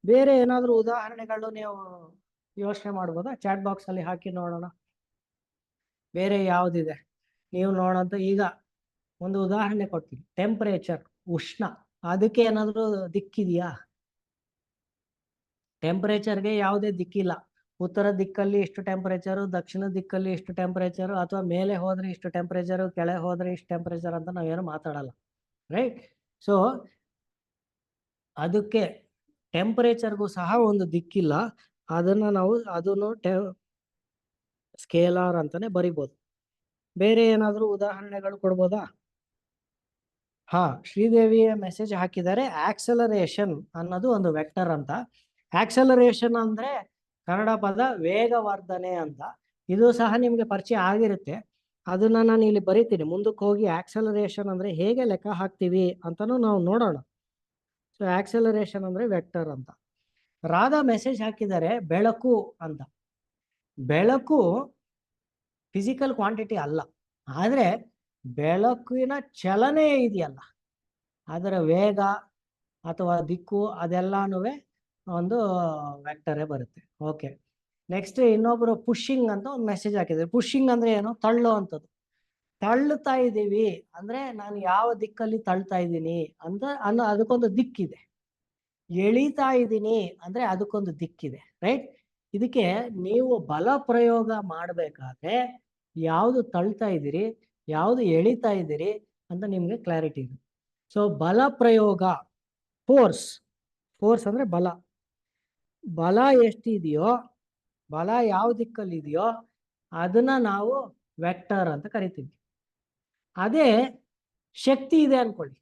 ಬೇರೆ ಏನಾದರೂ ಉದಾಹರಣೆಗಳು ನೀವು ಯೋಚನೆ ಮಾಡ್ಬೋದಾ? ಚಾಟ್ ಬಾಕ್ಸ್ ಅಲ್ಲಿ ಹಾಕಿ ನೋಡೋಣ. ಬೇರೆ ಯಾವುದಿದೆ ನೀವು ನೋಡೋಂತ. ಈಗ ಒಂದು ಉದಾಹರಣೆ ಕೊಡ್ತೀನಿ, ಟೆಂಪರೇಚರ್, ಉಷ್ಣ, ಅದಕ್ಕೆ ಏನಾದರೂ ದಿಕ್ಕಿದೆಯಾ? ಟೆಂಪರೇಚರ್ಗೆ ಯಾವುದೇ ದಿಕ್ಕಿಲ್ಲ. ಉತ್ತರ ದಿಕ್ಕಲ್ಲಿ ಇಷ್ಟು ಟೆಂಪರೇಚರು, ದಕ್ಷಿಣ ದಿಕ್ಕಲ್ಲಿ ಇಷ್ಟು ಟೆಂಪರೇಚರು, ಅಥವಾ ಮೇಲೆ ಹೋದ್ರೆ ಇಷ್ಟು ಟೆಂಪರೇಚರು, ಕೆಳಗೆ ಹೋದ್ರೆ ಇಷ್ಟು ಟೆಂಪರೇಚರ್ ಅಂತ ನಾವೇನು ಮಾತಾಡಲ್ಲ, ರೈಟ್? ಸೊ ಅದಕ್ಕೆ ಟೆಂಪರೇಚರ್ಗೂ ಸಹ ಒಂದು ದಿಕ್ಕಿಲ್ಲ, ಅದನ್ನ ನಾವು ಅದನ್ನು ಸ್ಕೇಲಾರ್ ಅಂತಾನೆ ಬರಿಬೋದು. ಬೇರೆ ಏನಾದರೂ ಉದಾಹರಣೆಗಳು ಕೊಡ್ಬೋದಾ? ಹಾ, ಶ್ರೀದೇವಿಯ ಮೆಸೇಜ್ ಹಾಕಿದ್ದಾರೆ, ಆಕ್ಸಲರೇಷನ್ ಅನ್ನೋದು ಒಂದು ವೆಕ್ಟರ್ ಅಂತ. ಆಕ್ಸಲರೇಷನ್ ಅಂದ್ರೆ ಕನ್ನಡ ಪದ ವೇಗವರ್ಧನೆ ಅಂತ. ಇದು ಸಹ ನಿಮ್ಗೆ ಪರಿಚಯ ಆಗಿರುತ್ತೆ, ಅದನ್ನ ನಾನು ಇಲ್ಲಿ ಬರಿತೀನಿ. ಮುಂದಕ್ಕೆ ಹೋಗಿ ಆಕ್ಸಲರೇಷನ್ ಅಂದ್ರೆ ಹೇಗೆ ಲೆಕ್ಕ ಹಾಕ್ತೀವಿ ಅಂತಾನು ನಾವು ನೋಡೋಣ. ಸೊ ಆಕ್ಸಲರೇಷನ್ ಅಂದ್ರೆ ವೆಕ್ಟರ್ ಅಂತ. ರಾಧಾ ಮೆಸೇಜ್ ಹಾಕಿದ್ದಾರೆ ಬೆಳಕು ಅಂತ. ಬೆಳಕು ಫಿಸಿಕಲ್ ಕ್ವಾಂಟಿಟಿ ಅಲ್ಲ, ಆದ್ರೆ ಬೆಳಕಿನ ಚಲನೆ ಇದೆಯಲ್ಲ, ಅದರ ವೇಗ ಅಥವಾ ದಿಕ್ಕು ಅದೆಲ್ಲಾನು ಒಂದು ವೆಕ್ಟರೇ ಬರುತ್ತೆ. ಓಕೆ, ನೆಕ್ಸ್ಟ್ ಇನ್ನೊಬ್ರು ಪುಷಿಂಗ್ ಅಂತ ಒಂದು ಮೆಸೇಜ್ ಹಾಕಿದ್ದಾರೆ. ಪುಷಿಂಗ್ ಅಂದ್ರೆ ಏನು? ತಳ್ಳೋ ಅಂತದ್ದು. ತಳ್ಳುತ್ತಾ ಇದ್ದೀವಿ ಅಂದ್ರೆ ನಾನು ಯಾವ ದಿಕ್ಕಲ್ಲಿ ತಳ್ತಾ ಇದ್ದೀನಿ ಅಂತ ಅದಕ್ಕೊಂದು ದಿಕ್ಕಿದೆ. ಎಳಿತಾ ಇದ್ದೀನಿ ಅಂದ್ರೆ ಅದಕ್ಕೊಂದು ದಿಕ್ಕಿದೆ, ರೈಟ್? ಇದಕ್ಕೆ ನೀವು ಬಲ ಪ್ರಯೋಗ ಮಾಡಬೇಕಾದ್ರೆ ಯಾವುದು ತಳ್ತಾ ಇದ್ದೀರಿ, ಯಾವುದು ಎಳಿತಾ ಇದ್ದೀರಿ ಅಂತ ನಿಮ್ಗೆ ಕ್ಲಾರಿಟಿ ಇದೆ. ಸೊ ಬಲ ಪ್ರಯೋಗ, ಫೋರ್ಸ್, ಫೋರ್ಸ್ ಅಂದ್ರೆ ಬಲ, ಬಲ ಎಷ್ಟಿದೆಯೋ, ಬಲ ಯಾವ ದಿಕ್ಕಲ್ಲಿ ಇದೆಯೋ ಅದನ್ನ ನಾವು ವೆಕ್ಟರ್ ಅಂತ ಕರಿತೀವಿ. ಅದೇ ಶಕ್ತಿ ಇದೆ ಅನ್ಕೊಳ್ಳಿ,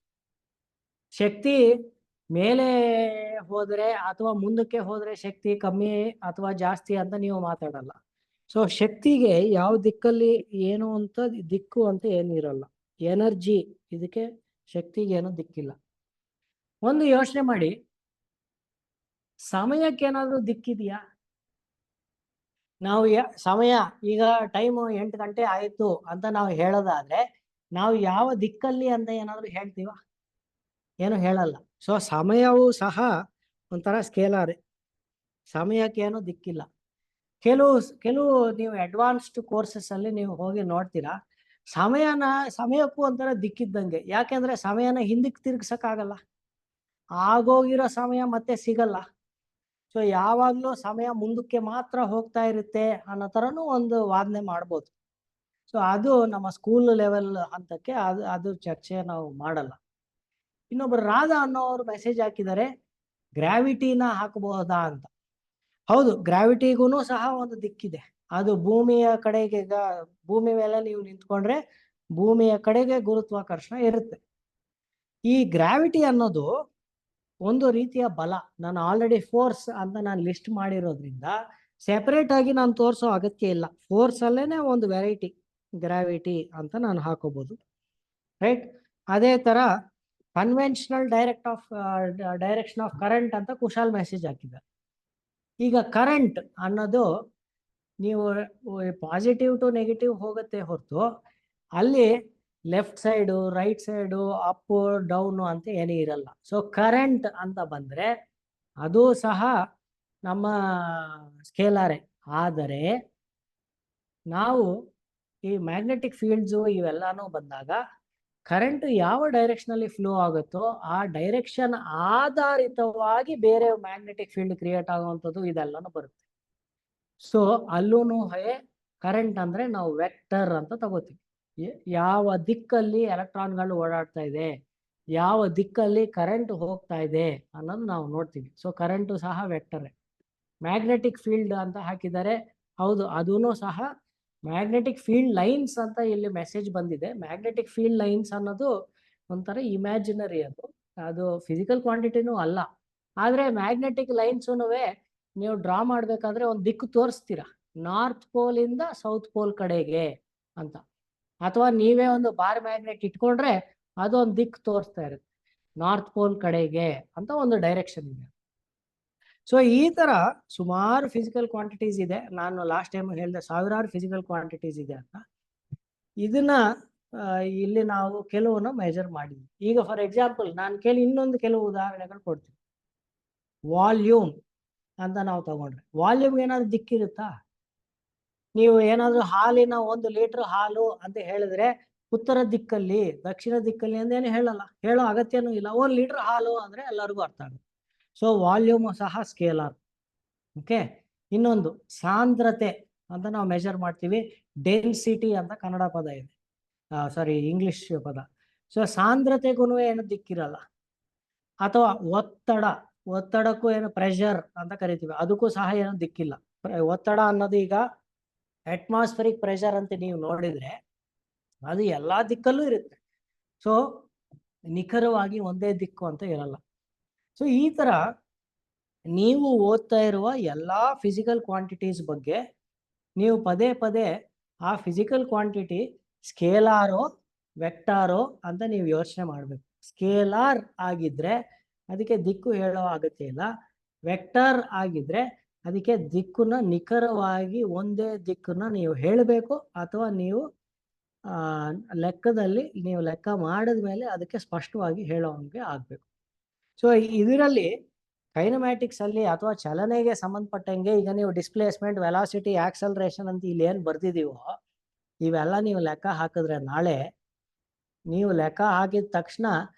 ಶಕ್ತಿ ಮೇಲೆ ಹೋದ್ರೆ ಅಥವಾ ಮುಂದಕ್ಕೆ ಹೋದ್ರೆ ಶಕ್ತಿ ಕಮ್ಮಿ ಅಥವಾ ಜಾಸ್ತಿ ಅಂತ ನೀವು ಮಾತಾಡಲ್ಲ. ಸೊ ಶಕ್ತಿಗೆ ಯಾವ ದಿಕ್ಕಲ್ಲಿ ಏನು ಅಂತ ದಿಕ್ಕು ಅಂತ ಏನಿರಲ್ಲ. ಎನರ್ಜಿ, ಇದಕ್ಕೆ ಶಕ್ತಿಗೆ ಏನೋ ದಿಕ್ಕಿಲ್ಲ. ಒಂದು ಯೋಚನೆ ಮಾಡಿ, ಸಮಯಕ್ಕೆ ಏನಾದ್ರೂ ದಿಕ್ಕಿದೆಯಾ? ನಾವು ಸಮಯ ಈಗ ಟೈಮ್ 8 ಗಂಟೆ ಆಯ್ತು ಅಂತ ನಾವು ಹೇಳೋದಾದ್ರೆ ನಾವು ಯಾವ ದಿಕ್ಕಲ್ಲಿ ಅಂತ ಏನಾದ್ರು ಹೇಳ್ತೀವ? ಏನು ಹೇಳಲ್ಲ. ಸೊ ಸಮಯವೂ ಸಹ ಒಂಥರ ಸ್ಕೇಲಾರ್, ಸಮಯಕ್ಕೆ ಏನೋ ದಿಕ್ಕಿಲ್ಲ. ಕೆಲವು ನೀವು ಅಡ್ವಾನ್ಸ್ಡ್ ಕೋರ್ಸಸ್ ಅಲ್ಲಿ ನೀವು ಹೋಗಿ ನೋಡ್ತೀರಾ, ಸಮಯಕ್ಕೂ ಒಂಥರ ದಿಕ್ಕಿದ್ದಂಗೆ. ಯಾಕೆಂದ್ರೆ ಸಮಯನ ಹಿಂದಕ್ಕೆ ತಿರ್ಗ್ಸಕ್ಕಾಗಲ್ಲ, ಆಗೋಗಿರೋ ಸಮಯ ಮತ್ತೆ ಸಿಗಲ್ಲ. ಸೊ ಯಾವಾಗ್ಲೂ ಸಮಯ ಮುಂದಕ್ಕೆ ಮಾತ್ರ ಹೋಗ್ತಾ ಇರುತ್ತೆ ಅನ್ನೋ ತರನು ಒಂದು ವಾದನೆ ಮಾಡ್ಬೋದು. ಸೊ ಅದು ನಮ್ಮ ಸ್ಕೂಲ್ ಲೆವೆಲ್ ಹಂತಕ್ಕೆ ಅದು ಚರ್ಚೆ ನಾವು ಮಾಡಲ್ಲ. ಇನ್ನೊಬ್ರು ರಾಧಾ ಅನ್ನೋರು ಮೆಸೇಜ್ ಹಾಕಿದ್ದಾರೆ, ಗ್ರಾವಿಟಿನ ಹಾಕಬಹುದಾ ಅಂತ. ಹೌದು, ಗ್ರಾವಿಟಿಗೂ ಸಹ ಒಂದು ದಿಕ್ಕಿದೆ. ಅದು ಭೂಮಿಯ ಕಡೆಗೆ, ಭೂಮಿ ಮೇಲೆ ನೀವು ನಿಂತ್ಕೊಂಡ್ರೆ ಭೂಮಿಯ ಕಡೆಗೆ ಗುರುತ್ವಾಕರ್ಷಣ ಇರುತ್ತೆ. ಈ ಗ್ರಾವಿಟಿ ಅನ್ನೋದು ಒಂದು ರೀತಿಯ ಬಲ. ನಾನು ಆಲ್ರೆಡಿ ಫೋರ್ಸ್ ಅಂತ ನಾನು ಲಿಸ್ಟ್ ಮಾಡಿರೋದ್ರಿಂದ ಸೆಪರೇಟ್ ಆಗಿ ನಾನು ತೋರಿಸೋ ಅಗತ್ಯ ಇಲ್ಲ. ಫೋರ್ಸ್ ಅಲ್ಲೇನೆ ಒಂದು ವೆರೈಟಿ ಗ್ರಾವಿಟಿ ಅಂತ ನಾನು ಹಾಕೋಬಹುದು, ರೈಟ್? ಅದೇ ತರ ಕನ್ವೆನ್ಷನಲ್ ಡೈರೆಕ್ಷನ್ ಆಫ್ ಕರೆಂಟ್ ಅಂತ ಕುಶಾಲ್ ಮೆಸೇಜ್ ಹಾಕಿದ್ದಾರೆ. ಈಗ ಕರೆಂಟ್ ಅನ್ನೋದು ನೀವು ಪಾಸಿಟಿವ್ ಟು ನೆಗೆಟಿವ್ ಹೋಗುತ್ತೆ ಹೊರತು ಅಲ್ಲಿ left side right side up down ಅಂತ ಏನೂ ಇರಲ್ಲ. ಸೊ ಕರೆಂಟ್ ಅಂತ ಬಂದ್ರೆ ಅದು ಸಹ ನಮ್ಮ ಸ್ಕೇಲಾರೆ. ಆದರೆ ನಾವು ಈ ಮ್ಯಾಗ್ನೆಟಿಕ್ ಫೀಲ್ಡ್ಸು ಇವೆಲ್ಲಾನು ಬಂದಾಗ ಕರೆಂಟ್ ಯಾವ ಡೈರೆಕ್ಷನಲ್ಲಿ ಫ್ಲೋ ಆಗುತ್ತೋ ಆ ಡೈರೆಕ್ಷನ್ ಆಧಾರಿತವಾಗಿ ಬೇರೆ ಮ್ಯಾಗ್ನೆಟಿಕ್ ಫೀಲ್ಡ್ ಕ್ರಿಯೇಟ್ ಆಗುವಂಥದ್ದು ಇದೆಲ್ಲಾನು ಬರುತ್ತೆ. ಸೊ ಅಲ್ಲೂ ಕರೆಂಟ್ ಅಂದ್ರೆ ನಾವು ವೆಕ್ಟರ್ ಅಂತ ತಗೋತೀವಿ. ಯಾವ ದಿಕ್ಕಲ್ಲಿ ಎಲೆಕ್ಟ್ರಾನ್ಗಳು ಓಡಾಡ್ತಾ ಇದೆ, ಯಾವ ದಿಕ್ಕಲ್ಲಿ ಕರೆಂಟ್ ಹೋಗ್ತಾ ಇದೆ ಅನ್ನೋದು ನಾವು ನೋಡ್ತೀವಿ. ಸೊ ಕರೆಂಟು ಸಹ ವೆಕ್ಟರ್. ಮ್ಯಾಗ್ನೆಟಿಕ್ ಫೀಲ್ಡ್ ಅಂತ ಹಾಕಿದ್ದಾರೆ, ಹೌದು, ಅದೂ ಸಹ ಮ್ಯಾಗ್ನೆಟಿಕ್ ಫೀಲ್ಡ್ ಲೈನ್ಸ್ ಅಂತ ಇಲ್ಲಿ ಮೆಸೇಜ್ ಬಂದಿದೆ. ಮ್ಯಾಗ್ನೆಟಿಕ್ ಫೀಲ್ಡ್ ಲೈನ್ಸ್ ಅನ್ನೋದು ಒಂಥರ ಇಮ್ಯಾಜಿನರಿ, ಅದು ಫಿಸಿಕಲ್ ಕ್ವಾಂಟಿಟಿನೂ ಅಲ್ಲ. ಆದ್ರೆ ಮ್ಯಾಗ್ನೆಟಿಕ್ ಲೈನ್ಸೂನು ನೀವು ಡ್ರಾ ಮಾಡ್ಬೇಕಾದ್ರೆ ಒಂದು ದಿಕ್ಕು ತೋರಿಸ್ತೀರಾ, ನಾರ್ತ್ ಪೋಲ್ ಇಂದ ಸೌತ್ ಪೋಲ್ ಕಡೆಗೆ ಅಂತ. ಅಥವಾ ನೀವೇ ಒಂದು ಬಾರ್ ಮ್ಯಾಗ್ನೆಟ್ ಇಟ್ಕೊಂಡ್ರೆ ಅದೊಂದು ದಿಕ್ಕು ತೋರಿಸ್ತಾ ಇರುತ್ತೆ, ನಾರ್ತ್ ಪೋಲ್ ಕಡೆಗೆ ಅಂತ ಒಂದು ಡೈರೆಕ್ಷನ್ ಇದೆ. ಸೊ ಈ ತರ ಸುಮಾರು ಫಿಸಿಕಲ್ ಕ್ವಾಂಟಿಟೀಸ್ ಇದೆ. ನಾನು ಲಾಸ್ಟ್ ಟೈಮ್ ಹೇಳಿದೆ ಸಾವಿರಾರು ಫಿಸಿಕಲ್ ಕ್ವಾಂಟಿಟೀಸ್ ಇದೆ ಅಂತ. ಇದನ್ನ ಇಲ್ಲಿ ನಾವು ಕೆಲವನ್ನ ಮೆಜರ್ ಮಾಡಿದ್ವಿ. ಈಗ ಫಾರ್ ಎಕ್ಸಾಂಪಲ್ ನಾನು ಇನ್ನೊಂದು ಕೆಲವು ಉದಾಹರಣೆಗಳು ಕೊಡ್ತೀನಿ. ವಾಲ್ಯೂಮ್ ಅಂತ ನಾವು ತಗೊಂಡ್ರೆ ವಾಲ್ಯೂಮ್ ಏನಾದ್ರು ದಿಕ್ಕಿರುತ್ತಾ? ನೀವು ಏನಾದ್ರು ಹಾಲಿನ 1 ಲೀಟರ್ ಹಾಲು ಅಂತ ಹೇಳಿದ್ರೆ ಉತ್ತರ ದಿಕ್ಕಲ್ಲಿ ದಕ್ಷಿಣ ದಿಕ್ಕಲ್ಲಿ ಅಂದೇನು ಹೇಳಲ್ಲ, ಹೇಳೋ ಅಗತ್ಯನೂ ಇಲ್ಲ. 1 ಲೀಟರ್ ಹಾಲು ಅಂದ್ರೆ ಎಲ್ಲರಿಗೂ ಅರ್ಥ ಆಗುತ್ತೆ. ಸೊ ವಾಲ್ಯೂಮ್ ಸಹ ಸ್ಕೇಲಾರ್. ಓಕೆ, ಇನ್ನೊಂದು ಸಾಂದ್ರತೆ ಅಂತ ನಾವು ಮೆಜರ್ ಮಾಡ್ತೀವಿ. ಡೆನ್ಸಿಟಿ ಅಂತ ಕನ್ನಡ ಪದ ಇದೆ, ಸಾರಿ ಇಂಗ್ಲಿಷ್ ಪದ. ಸೊ ಸಾಂದ್ರತೆಗೂ ಏನು ದಿಕ್ಕಿರಲ್ಲ. ಅಥವಾ ಒತ್ತಡಕ್ಕೂ ಏನು ಪ್ರೆಷರ್ ಅಂತ ಕರಿತೀವಿ, ಅದಕ್ಕೂ ಸಹ ಏನು ದಿಕ್ಕಿಲ್ಲ. ಒತ್ತಡ ಅನ್ನೋದು ಈಗ ಅಟ್ಮಾಸ್ಫರಿಕ್ ಪ್ರೆಷರ್ ಅಂತ ನೀವು ನೋಡಿದ್ರೆ ಅದು ಎಲ್ಲಾ ದಿಕ್ಕಲ್ಲೂ ಇರುತ್ತೆ. ಸೊ ನಿಖರವಾಗಿ ಒಂದೇ ದಿಕ್ಕು ಅಂತ ಇರಲ್ಲ. ಸೊ ಈ ತರ ನೀವು ಓದ್ತಾ ಇರುವ ಎಲ್ಲಾ ಫಿಸಿಕಲ್ ಕ್ವಾಂಟಿಟೀಸ್ ಬಗ್ಗೆ ನೀವು ಪದೇ ಪದೇ ಆ ಫಿಸಿಕಲ್ ಕ್ವಾಂಟಿಟಿ ಸ್ಕೇಲಾರೋ ವೆಕ್ಟಾರೋ ಅಂತ ನೀವು ಯೋಚನೆ ಮಾಡಬೇಕು. ಸ್ಕೇಲಾರ್ ಆಗಿದ್ರೆ ಅದಕ್ಕೆ ದಿಕ್ಕು ಹೇಳೋ ಅಗತ್ಯ ಇಲ್ಲ. ವೆಕ್ಟರ್ ಆಗಿದ್ರೆ ಅದಕ್ಕೆ ದಿಕ್ಕನ್ನ ನಿಖರವಾಗಿ ಒಂದೇ ದಿಕ್ಕನ್ನ ನೀವು ಹೇಳಬೇಕು, ಅಥವಾ ನೀವು ಲೆಕ್ಕದಲ್ಲಿ ನೀವು ಲೆಕ್ಕ ಮಾಡಿದ ಮೇಲೆ ಅದಕ್ಕೆ ಸ್ಪಷ್ಟವಾಗಿ ಹೇಳೋಂಗೆ ಆಗ್ಬೇಕು. ಸೊ ಇದರಲ್ಲಿ ಕೈನಮ್ಯಾಟಿಕ್ಸ್ ಅಲ್ಲಿ ಅಥವಾ ಚಲನೆಗೆ ಸಂಬಂಧಪಟ್ಟಂಗೆ ಈಗ ನೀವು ಡಿಸ್ಪ್ಲೇಸ್ಮೆಂಟ್, ವೆಲಾಸಿಟಿ, ಆಕ್ಸಲರೇಷನ್ ಅಂತ ಇಲ್ಲಿ ಏನು ಬರ್ದಿದೀವೋ ಇವೆಲ್ಲ ನೀವು ಲೆಕ್ಕ ಹಾಕಿದ್ರೆ ನಾಳೆ ನೀವು ಲೆಕ್ಕ ಹಾಕಿದ ತಕ್ಷಣ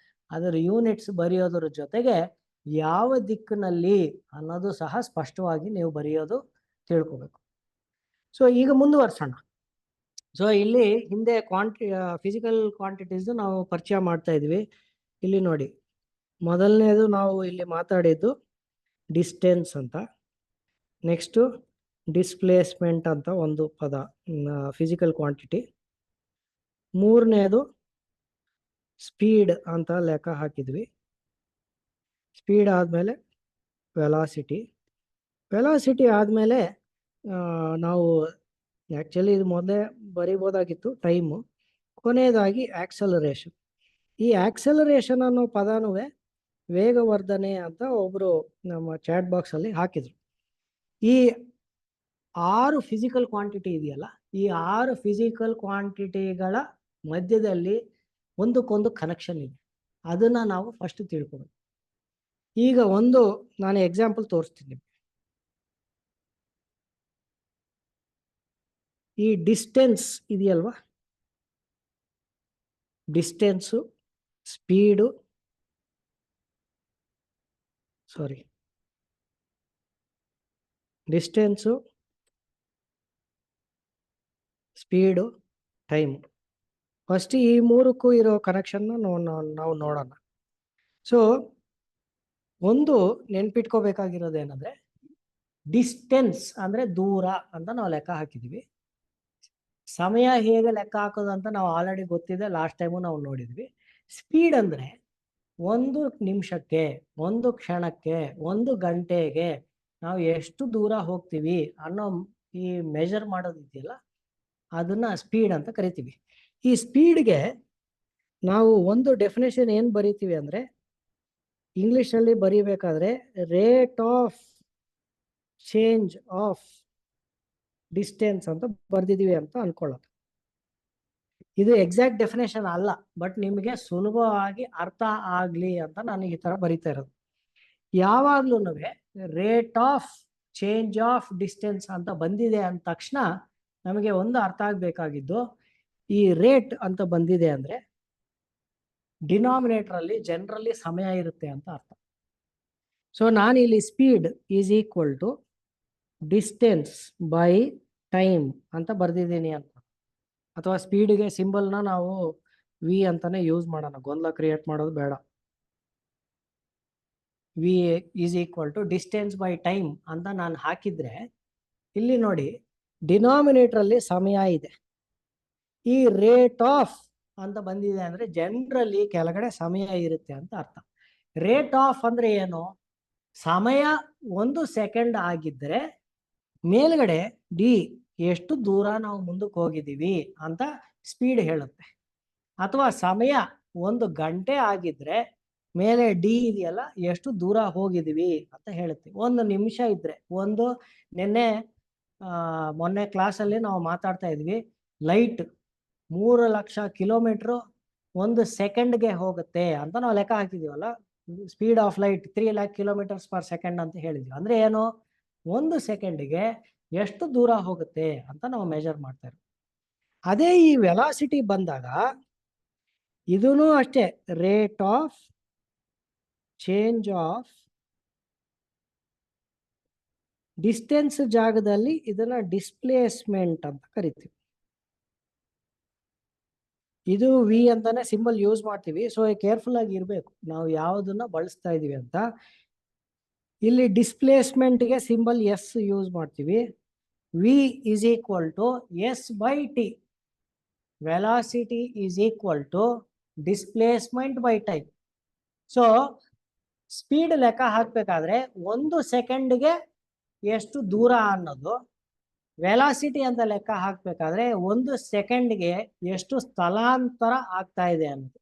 ಅದರ ಯೂನಿಟ್ಸ್ ಬರೆಯೋದ್ರ ಜೊತೆಗೆ ಯಾವ ದಿಕ್ಕಿನಲ್ಲಿ ಅನ್ನೋದು ಸಹ ಸ್ಪಷ್ಟವಾಗಿ ನೀವು ಬರೆಯೋದು ತಿಳ್ಕೋಬೇಕು. ಸೊ ಈಗ ಮುಂದುವರ್ಸೋಣ. ಸೊ ಇಲ್ಲಿ ಹಿಂದೆ ಫಿಸಿಕಲ್ ಕ್ವಾಂಟಿಟೀಸ್ ನಾವು ಪರಿಚಯ ಮಾಡ್ತಾ ಇದ್ವಿ. ಇಲ್ಲಿ ನೋಡಿ, ಮೊದಲನೇದು ನಾವು ಇಲ್ಲಿ ಮಾತಾಡಿದ್ದು ಡಿಸ್ಟೆನ್ಸ್ ಅಂತ, ನೆಕ್ಸ್ಟು ಡಿಸ್ಪ್ಲೇಸ್ಮೆಂಟ್ ಅಂತ ಒಂದು ಪದ ಫಿಸಿಕಲ್ ಕ್ವಾಂಟಿಟಿ, ಮೂರನೇದು ಸ್ಪೀಡ್ ಅಂತ ಲೆಕ್ಕ ಹಾಕಿದ್ವಿ, ಸ್ಪೀಡ್ ಆದಮೇಲೆ ವೆಲಾಸಿಟಿ. ವೆಲಾಸಿಟಿ ಆದಮೇಲೆ ನಾವು ಆ್ಯಕ್ಚುಲಿ ಇದು ಮೊದಲೇ ಬರಿಬೋದಾಗಿತ್ತು ಟೈಮು. ಕೊನೆಯದಾಗಿ ಆಕ್ಸಲರೇಷನ್. ಈ ಆಕ್ಸಲರೇಷನ್ ಅನ್ನೋ ಪದನೂ ವೇಗವರ್ಧನೆ ಅಂತ ಒಬ್ಬರು ನಮ್ಮ ಚಾಟ್ ಬಾಕ್ಸಲ್ಲಿ ಹಾಕಿದರು. ಈ 6 ಫಿಸಿಕಲ್ ಕ್ವಾಂಟಿಟಿ ಇದೆಯಲ್ಲ, ಈ 6 ಫಿಸಿಕಲ್ ಕ್ವಾಂಟಿಟಿಗಳ ಮಧ್ಯದಲ್ಲಿ ಒಂದಕ್ಕೊಂದು ಕನೆಕ್ಷನ್ ಇದೆ. ಅದನ್ನು ನಾವು ಫಸ್ಟ್ ತಿಳ್ಕೊಬೇಕು. ಈಗ ನಾನು ಎಕ್ಸಾಂಪಲ್ ತೋರಿಸ್ತೀನಿ. ಈ ಡಿಸ್ಟೆನ್ಸ್ ಇದೆಯಲ್ವಾ, distance, speed, distance, speed, time. First ಈ ಮೂರಕ್ಕೂ ಇರೋ ಕನೆಕ್ಷನ್ ನಾವು ನೋಡೋಣ. ಸೊ ಒಂದು ನೆನ್ಪಿಟ್ಕೋಬೇಕಾಗಿರೋದೇನಂದ್ರೆ, ಡಿಸ್ಟೆನ್ಸ್ ಅಂದ್ರೆ ದೂರ ಅಂತ ನಾವು ಲೆಕ್ಕ ಹಾಕಿದ್ವಿ. ಸಮಯ ಹೇಗೆ ಲೆಕ್ಕ ಹಾಕೋದು ಅಂತ ನಾವು ಆಲ್ರೆಡಿ ಗೊತ್ತಿದೆ, ಲಾಸ್ಟ್ ಟೈಮು ನಾವು ನೋಡಿದ್ವಿ. ಸ್ಪೀಡ್ ಅಂದ್ರೆ 1 ನಿಮಿಷಕ್ಕೆ, 1 ಕ್ಷಣಕ್ಕೆ, 1 ಗಂಟೆಗೆ ನಾವು ಎಷ್ಟು ದೂರ ಹೋಗ್ತೀವಿ ಅನ್ನೋ ಈ ಮೆಜರ್ ಮಾಡೋದಿದೆಯಲ್ಲ, ಅದನ್ನ ಸ್ಪೀಡ್ ಅಂತ ಕರಿತೀವಿ. ಈ ಸ್ಪೀಡ್ಗೆ ನಾವು ಒಂದು ಡೆಫಿನೇಷನ್ ಏನು ಬರಿತೀವಿ ಅಂದ್ರೆ, ಇಂಗ್ಲಿಷಲ್ಲಿ ಬರೀಬೇಕಾದ್ರೆ rate of change of distance ಅಂತ ಬರ್ದಿದೀವಿ ಅಂತ ಅನ್ಕೊಳ್ಳೋದು. ಇದು ಎಕ್ಸಾಕ್ಟ್ ಡೆಫಿನೇಷನ್ ಅಲ್ಲ, ಬಟ್ ನಿಮಗೆ ಸುಲಭವಾಗಿ ಅರ್ಥ ಆಗ್ಲಿ ಅಂತ ನಾನು ಈ ತರ ಬರಿತಾ ಇರೋದು. ಯಾವಾಗ್ಲೂ rate of change of distance ಅಂತ ಬಂದಿದೆ ಅಂದ ತಕ್ಷಣ ನಮಗೆ ಒಂದು ಅರ್ಥ ಆಗ್ಬೇಕಾಗಿದ್ದು, ಈ ರೇಟ್ ಅಂತ ಬಂದಿದೆ ಅಂದ್ರೆ ಡಿನಾಮಿನೇಟರ್ ಅಲ್ಲಿ ಜನರಲಿ ಸಮಯ ಇರುತ್ತೆ ಅಂತ ಅರ್ಥ. ಸೊ ನಾನು ಇಲ್ಲಿ speed is equal to distance by time ಅಂತ ಬರ್ದಿದ್ದೀನಿ ಅಂತ. ಅಥವಾ ಸ್ಪೀಡ್ಗೆ ಸಿಂಬಲ್ನ ನಾವು ವಿ ಅಂತಾನೆ ಯೂಸ್ ಮಾಡೋಣ, ಗೊಂದಲ ಕ್ರಿಯೇಟ್ ಮಾಡೋದು ಬೇಡ. V is equal to distance by time ಅಂತ ನಾನು ಹಾಕಿದ್ರೆ, ಇಲ್ಲಿ ನೋಡಿ ಡಿನಾಮಿನೇಟರ್ ಅಲ್ಲಿ ಸಮಯ ಇದೆ. ಈ ರೇಟ್ ಆಫ್ ಅಂತ ಬಂದಿದೆ ಅಂದ್ರೆ ಜನರಲಿ ಕೆಳಗಡೆ ಸಮಯ ಇರುತ್ತೆ ಅಂತ ಅರ್ಥ. ರೇಟ್ ಆಫ್ ಅಂದ್ರೆ ಏನು? ಸಮಯ 1 ಸೆಕೆಂಡ್ ಆಗಿದ್ರೆ ಮೇಲ್ಗಡೆ ಡಿ ಎಷ್ಟು ದೂರ ನಾವು ಮುಂದಕ್ಕೆ ಹೋಗಿದ್ದೀವಿ ಅಂತ ಸ್ಪೀಡ್ ಹೇಳುತ್ತೆ. ಅಥವಾ ಸಮಯ 1 ಗಂಟೆ ಆಗಿದ್ರೆ ಮೇಲೆ ಡಿ ಇದೆಯಲ್ಲ, ಎಷ್ಟು ದೂರ ಹೋಗಿದ್ದೀವಿ ಅಂತ ಹೇಳುತ್ತೆ. 1 ನಿಮಿಷ ಇದ್ರೆ, ಮೊನ್ನೆ ಕ್ಲಾಸಲ್ಲಿ ನಾವು ಮಾತಾಡ್ತಾ ಇದ್ವಿ, ಲೈಟ್ 3 ಲಕ್ಷ ಕಿಲೋಮೀಟರ್ 1 ಸೆಕೆಂಡ್ಗೆ ಹೋಗುತ್ತೆ ಅಂತ ನಾವು ಲೆಕ್ಕ ಹಾಕಿದೀವಲ್ಲ. Speed of light 3 lakh kilometers per second ಅಂತ ಹೇಳಿದ್ವಿ. ಅಂದ್ರೆ ಏನು? 1 ಸೆಕೆಂಡ್ಗೆ ಎಷ್ಟು ದೂರ ಹೋಗುತ್ತೆ ಅಂತ ನಾವು ಮೆಜರ್ ಮಾಡ್ತಾ ಇರೋದು. ಅದೇ ಈ ವೆಲಾಸಿಟಿ ಬಂದಾಗ ಇದೂ ಅಷ್ಟೇ, rate of change of distance ಜಾಗದಲ್ಲಿ ಇದನ್ನ ಡಿಸ್ಪ್ಲೇಸ್ಮೆಂಟ್ ಅಂತ ಕರಿತೀವಿ. ಇದು ವಿ ಅಂತಾನೆ ಸಿಂಬಲ್ ಯೂಸ್ ಮಾಡ್ತೀವಿ. ಸೊ ಕೇರ್ಫುಲ್ ಆಗಿ ಇರಬೇಕು ನಾವು ಯಾವುದನ್ನ ಬಳಸ್ತಾ ಇದೀವಿ ಅಂತ. ಇಲ್ಲಿ ಡಿಸ್ಪ್ಲೇಸ್ಮೆಂಟ್ಗೆ ಸಿಂಬಲ್ ಎಸ್ ಯೂಸ್ ಮಾಡ್ತೀವಿ. V is equal to s by t. Velocity is equal to displacement by time. So speed ಲೆಕ್ಕ ಹಾಕ್ಬೇಕಾದ್ರೆ 1 ಸೆಕೆಂಡ್ಗೆ ಎಷ್ಟು ದೂರ ಅನ್ನೋದು, ವೆಲಾಸಿಟಿ ಅಂತ ಲೆಕ್ಕ ಹಾಕ್ಬೇಕಾದ್ರೆ 1 ಸೆಕೆಂಡ್ಗೆ ಎಷ್ಟು ಸ್ಥಳಾಂತರ ಆಗ್ತಾ ಇದೆ ಅನ್ನೋದು.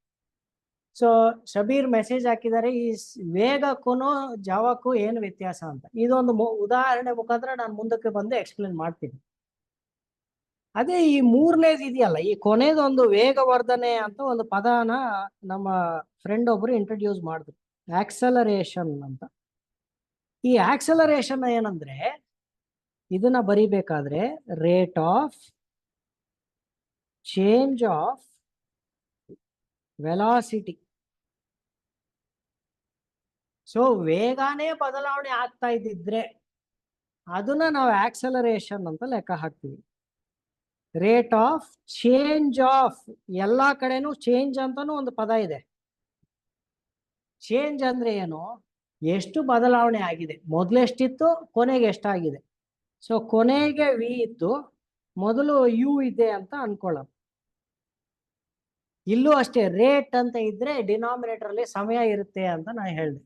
ಸೊ ಶಬೀರ್ ಮೆಸೇಜ್ ಹಾಕಿದ್ದಾರೆ, ಈ ವೇಗಕ್ಕೂ ಜಾವಕ್ಕೂ ಏನು ವ್ಯತ್ಯಾಸ ಅಂತ. ಇದೊಂದು ಉದಾಹರಣೆ ಮುಖಾಂತರ ನಾನು ಮುಂದಕ್ಕೆ ಬಂದು ಎಕ್ಸ್ಪ್ಲೇನ್ ಮಾಡ್ತೀನಿ. ಅದೇ ಈ ಮೂರನೇದು ಇದೆಯಲ್ಲ, ಈ ಕೊನೆದೊಂದು ವೇಗವರ್ಧನೆ ಅಂತ ಒಂದು ಪದನ ನಮ್ಮ ಫ್ರೆಂಡ್ ಒಬ್ರು ಇಂಟ್ರೊಡ್ಯೂಸ್ ಮಾಡಿದ್ರು, ಆಕ್ಸಲರೇಷನ್ ಅಂತ. ಈ ಆಕ್ಸಲರೇಷನ್ ಏನಂದ್ರೆ, ಇದನ್ನ ಬರಿಬೇಕಾದ್ರೆ rate of change of velocity. So ವೇಗನೇ ಬದಲಾವಣೆ ಆಗ್ತಾ ಇದ್ದಿದ್ರೆ ಅದನ್ನ ನಾವು ಆಕ್ಸಲರೇಷನ್ ಅಂತ ಲೆಕ್ಕ ಹಾಕ್ತೀವಿ. ರೇಟ್ ಆಫ್ ಚೇಂಜ್ ಆಫ್, ಎಲ್ಲಾ ಕಡೆನೂ ಚೇಂಜ್ ಅಂತಾನು ಒಂದು ಪದ ಇದೆ. ಚೇಂಜ್ ಅಂದ್ರೆ ಏನು? ಎಷ್ಟು ಬದಲಾವಣೆ ಆಗಿದೆ, ಮೊದಲೆಷ್ಟಿತ್ತು ಕೊನೆಗೆ ಎಷ್ಟಾಗಿದೆ. ಸೊ ಕೊನೆಗೆ ವಿ ಇತ್ತು, ಮೊದಲು ಯು ಇದೆ ಅಂತ ಅನ್ಕೊಳ್ಳೋಣ. ಇಲ್ಲೂ ಅಷ್ಟೇ, ರೇಟ್ ಅಂತ ಇದ್ರೆ ಡಿನಾಮಿನೇಟರ್ ಅಲ್ಲಿ ಸಮಯ ಇರುತ್ತೆ ಅಂತ ನಾನು ಹೇಳಿದೆ.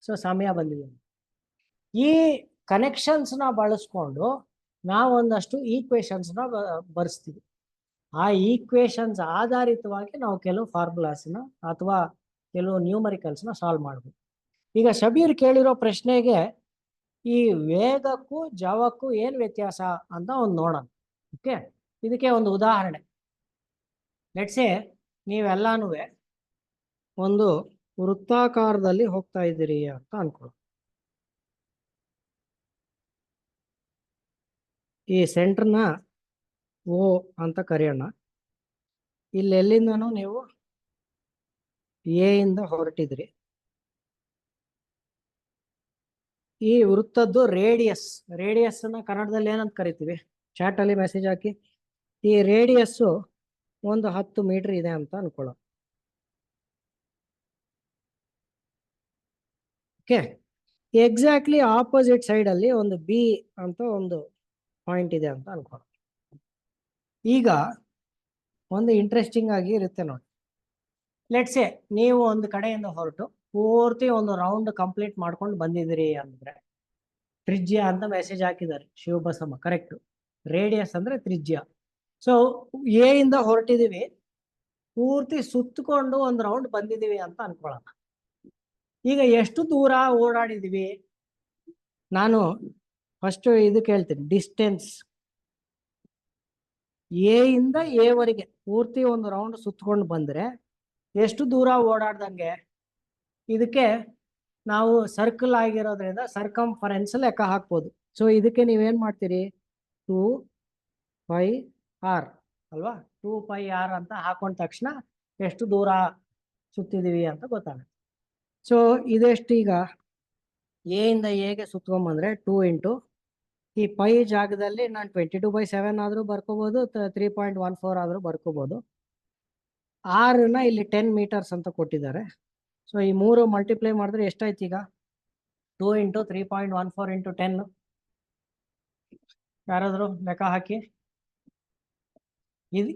ಸೊ ಸಮಯ ಬಂದಿದೆ. ಈ ಕನೆಕ್ಷನ್ಸ್ನ ಬಳಸ್ಕೊಂಡು ನಾವು ಒಂದಷ್ಟು ಈಕ್ವೇಶನ್ಸ್ನ ಬರ್ಸ್ತೀವಿ. ಆ ಈಕ್ವೇಶನ್ಸ್ ಆಧಾರಿತವಾಗಿ ನಾವು ಕೆಲವು ಫಾರ್ಮುಲಾಸ್ನ ಅಥವಾ ಕೆಲವು ನ್ಯೂಮರಿಕಲ್ಸ್ನ ಸಾಲ್ವ್ ಮಾಡ್ಬೋದು. ಈಗ ಶಬೀರ್ ಕೇಳಿರೋ ಪ್ರಶ್ನೆಗೆ ಈ ವೇಗಕ್ಕೂ ಜವಕ್ಕೂ ಏನು ವ್ಯತ್ಯಾಸ ಅಂತ ಒಂದು ನೋಡೋಣ. ಓಕೆ, ಇದಕ್ಕೆ ಒಂದು ಉದಾಹರಣೆ. ಲೆಟ್ಸೆ ನೀವೆಲ್ಲಾನು ಒಂದು ವೃತ್ತಾಕಾರದಲ್ಲಿ ಹೋಗ್ತಾ ಇದ್ದೀರಿ ಅಂತ ಅನ್ಕೊಳ್ಳಿ. ಈ ಸೆಂಟರ್ನ ಓ ಅಂತ ಕರೆಯೋಣ. ಇಲ್ಲೆಲ್ಲಿಂದನೂ ನೀವು ಎ ಇಂದ ಹೊರಟಿದ್ರಿ. ಈ ವೃತ್ತದ್ದು ರೇಡಿಯಸ್ ಅನ್ನ ಕನ್ನಡದಲ್ಲಿ ಏನಂತ ಕರಿತೀವಿ? ಚಾಟ್ ಅಲ್ಲಿ ಮೆಸೇಜ್ ಹಾಕಿ. ಈ ರೇಡಿಯಸ್ಸು ಒಂದು 10 ಮೀಟರ್ ಇದೆ ಅಂತ ಅನ್ಕೊಳ್ಳೋ. ಓಕೆ, ಎಕ್ಸಾಕ್ಟ್ಲಿ ಆಪೋಸಿಟ್ ಸೈಡ್ ಅಲ್ಲಿ ಒಂದು ಬಿ ಅಂತ ಒಂದು ಪಾಯಿಂಟ್ ಇದೆ ಅಂತ ಅನ್ಕೊಳ್ಳೋ. ಈಗ ಒಂದು ಇಂಟ್ರೆಸ್ಟಿಂಗ್ ಆಗಿ ಇರುತ್ತೆ ನೋಡಿ. ಲೆಟ್ಸೆ ನೀವು ಒಂದು ಕಡೆಯಿಂದ ಹೊರಟು ಪೂರ್ತಿ ಒಂದು ರೌಂಡ್ ಕಂಪ್ಲೀಟ್ ಮಾಡ್ಕೊಂಡು ಬಂದಿದ್ದೀರಿ ಅಂದ್ರೆ ತ್ರಿಜ್ಯ ಅಂತ ಮೆಸೇಜ್ ಹಾಕಿದ್ದಾರೆ ಶಿವಬಸಮ್ಮ. ಕರೆಕ್ಟ್. ರೇಡಿಯಸ್ ಅಂದ್ರೆ ತ್ರಿಜ್ಯ. ಸೊ ಎ ಇಂದ ಹೊರಟಿದೀವಿ, ಪೂರ್ತಿ ಸುತ್ತಕೊಂಡು ಒಂದು ರೌಂಡ್ ಬಂದಿದೀವಿ ಅಂತ ಅನ್ಕೊಳ್ಳೋಣ. ಈಗ ಎಷ್ಟು ದೂರ ಓಡಾಡಿದೀವಿ? ನಾನು ಫಸ್ಟ್ ಇದು ಕೇಳ್ತೀನಿ, ಡಿಸ್ಟೆನ್ಸ್. ಎ ಇಂದ ಎ ವರೆಗೆ ಪೂರ್ತಿ ಒಂದು ರೌಂಡ್ ಸುತ್ತಕೊಂಡು ಬಂದ್ರೆ ಎಷ್ಟು ದೂರ ಓಡಾಡ್ದಂಗೆ? ಇದಕ್ಕೆ ನಾವು ಸರ್ಕಲ್ ಆಗಿರೋದ್ರಿಂದ ಸರ್ಕಂಫರೆನ್ಸ್ ಲೆಕ್ಕ ಹಾಕ್ಬೋದು. ಸೊ ಇದಕ್ಕೆ ನೀವೇನ್ ಮಾಡ್ತೀರಿ? 2πr ಅಲ್ವಾ? 2πr ಅಂತ ಹಾಕೊಂಡ ತಕ್ಷಣ ಎಷ್ಟು ದೂರ ಸುತ್ತಿದೀವಿ ಅಂತ ಗೊತ್ತಾಗುತ್ತೆ. ಸೊ ಇದೆಷ್ಟು? ಈಗ ಎ ಇಂದ ಎಗೆ ಸುತ್ಕೊಂಡ್ಬಂದ್ರೆ 2 ಇಂಟು ಈ ಪೈ ಜಾಗದಲ್ಲಿ ನಾನು 22/7 ಆದ್ರೂ ಬರ್ಕೋಬಹುದು, 3.14 ಆದ್ರೂ ಬರ್ಕೋಬಹುದು. ಆರ್ನ ಇಲ್ಲಿ 10 ಮೀಟರ್ಸ್ ಅಂತ ಕೊಟ್ಟಿದ್ದಾರೆ. ಸೊ ಈ 3 ಮಲ್ಟಿಪ್ಲೈ ಮಾಡಿದ್ರೆ ಎಷ್ಟಾಯ್ತು? ಈಗ 2 ಇಂಟು 3.14 ಇಂಟು 10. ಯಾರಾದ್ರೂ ಲೆಕ್ಕ ಹಾಕಿ.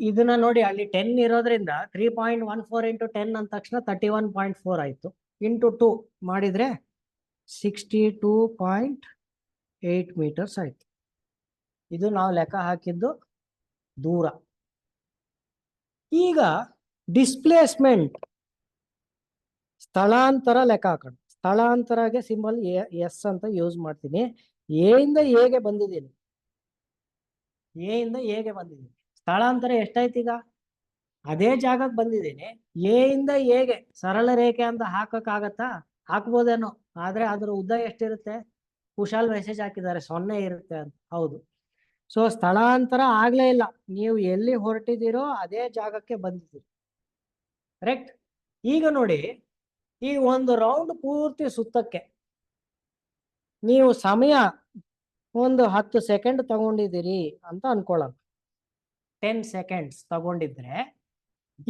ಇದನ್ನ ನೋಡಿ, ಅಲ್ಲಿ 10 ಇರೋದ್ರಿಂದ 3.14 ಇಂಟು 10 ಅಂದ ತಕ್ಷಣ 31.4 ಆಯ್ತು. ಇಂಟು 2 ಮಾಡಿದ್ರೆ 62.8 ಮೀಟರ್ಸ್ ಆಯ್ತು. ಇದು ನಾವು ಲೆಕ್ಕ ಹಾಕಿದ್ದು ದೂರ. ಈಗ ಡಿಸ್ಪ್ಲೇಸ್ಮೆಂಟ್, ಸ್ಥಳಾಂತರ ಲೆಕ್ಕ ಹಾಕೋಣ. ಸ್ಥಳಾಂತರಗೆ ಸಿಂಬಲ್ ಎಸ್ ಅಂತ ಯೂಸ್ ಮಾಡ್ತೀನಿ. ಎ ಇಂದ ಎಗೆ ಬಂದಿದ್ದೀನಿ, ಎ ಇಂದ ಎಗೆ ಬಂದಿದ್ದೀನಿ. ಸ್ಥಳಾಂತರ ಎಷ್ಟಾಯ್ತು? ಈಗ ಅದೇ ಜಾಗಕ್ಕೆ ಬಂದಿದ್ದೀನಿ. ಎ ಇಂದ ಎಗೆ ಸರಳ ರೇಖೆ ಅಂತ ಹಾಕಕ್ಕಾಗತ್ತಾ? ಹಾಕ್ಬೋದೇನೋ, ಆದ್ರೆ ಅದ್ರ ಉದ್ದ ಎಷ್ಟಿರುತ್ತೆ? ಕುಶಾಲ್ ಮೆಸೇಜ್ ಹಾಕಿದ್ದಾರೆ 0 ಇರುತ್ತೆ ಅಂತ. ಹೌದು. ಸೊ ಸ್ಥಳಾಂತರ ಆಗ್ಲೇ ಇಲ್ಲ, ನೀವು ಎಲ್ಲಿ ಹೊರಟಿದ್ದೀರೋ ಅದೇ ಜಾಗಕ್ಕೆ ಬಂದಿದ್ದೀರಿ. ಕರೆಕ್ಟ್. ಈಗ ನೋಡಿ, ಈ ಒಂದು ರೌಂಡ್ ಪೂರ್ತಿ ಸುತ್ತಕ್ಕೆ ನೀವು ಸಮಯ ಒಂದು 10 ಸೆಕೆಂಡ್ ತಗೊಂಡಿದ್ದೀರಿ ಅಂತ ಅನ್ಕೊಳ್ಳೋಣ. 10 ಸೆಕೆಂಡ್ಸ್ ತಗೊಂಡಿದ್ರೆ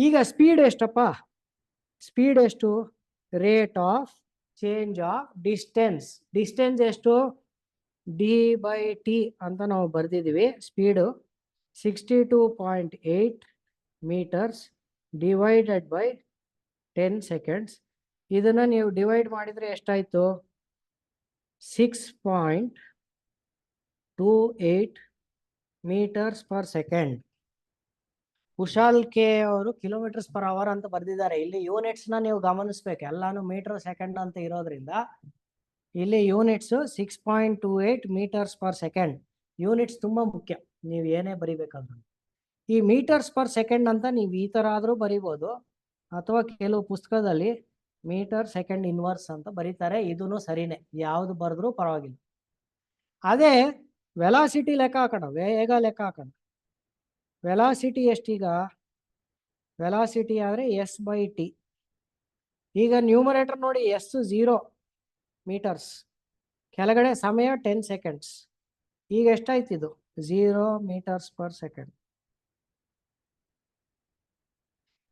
ಈಗ ಸ್ಪೀಡ್ ಎಷ್ಟಪ್ಪ? ಸ್ಪೀಡ್ ಎಷ್ಟು? Rate of change of distance. Distance ಎಷ್ಟು? d/t ಅಂತ ನಾವು ಬರ್ದಿದ್ದೀವಿ. Speed 62.8 metres divided by 10 seconds. ಇದನ್ನ ನೀವು ಡಿವೈಡ್ ಮಾಡಿದ್ರೆ ಎಷ್ಟಾಯ್ತು? 6.28 metres per second. Kushal K ಅವರು ಕಿಲೋಮೀಟರ್ಸ್ ಪರ್ ಅವರ್ ಅಂತ ಬರ್ದಿದ್ದಾರೆ. ಇಲ್ಲಿ ಯೂನಿಟ್ಸ್ ನ ನೀವು ಗಮನಿಸ್ಬೇಕು, ಎಲ್ಲಾನು ಮೀಟರ್ ಸೆಕೆಂಡ್ ಅಂತ ಇರೋದ್ರಿಂದ ಇಲ್ಲಿ units 6.28 metres per second. Units ತುಂಬಾ ಮುಖ್ಯ, ನೀವು ಏನೇ ಬರಿಬೇಕಾದ್ರು. ಈ ಮೀಟರ್ಸ್ ಪರ್ ಸೆಕೆಂಡ್ ಅಂತ ನೀವು ಈ ತರ ಆದ್ರೂ ಬರಿಬೋದು, ಅಥವಾ ಕೆಲವು ಪುಸ್ತಕದಲ್ಲಿ ಮೀಟರ್ ಸೆಕೆಂಡ್ ಇನ್ವರ್ಸ್ ಅಂತ ಬರೀತಾರೆ. ಇದೂ ಸರಿನೇ, ಯಾವ್ದು ಬರೆದ್ರೂ ಪರವಾಗಿಲ್ಲ. ಅದೇ ವೆಲಾಸಿಟಿ ಲೆಕ್ಕ ಹಾಕೋಣ, ವೇಗ ಲೆಕ್ಕ ಹಾಕೋಣ. ವೆಲಾಸಿಟಿ ಎಷ್ಟೀಗ? ವೆಲಾಸಿಟಿ ಆದರೆ s/t. ಈಗ ನ್ಯೂಮರೇಟರ್ ನೋಡಿ, s 0 ಮೀಟರ್ಸ್, ಕೆಳಗಡೆ ಸಮಯ 10 ಸೆಕೆಂಡ್ಸ್. ಈಗ ಎಷ್ಟಾಯ್ತು? ಇದು 0 ಮೀಟರ್ಸ್ ಪರ್ ಸೆಕೆಂಡ್.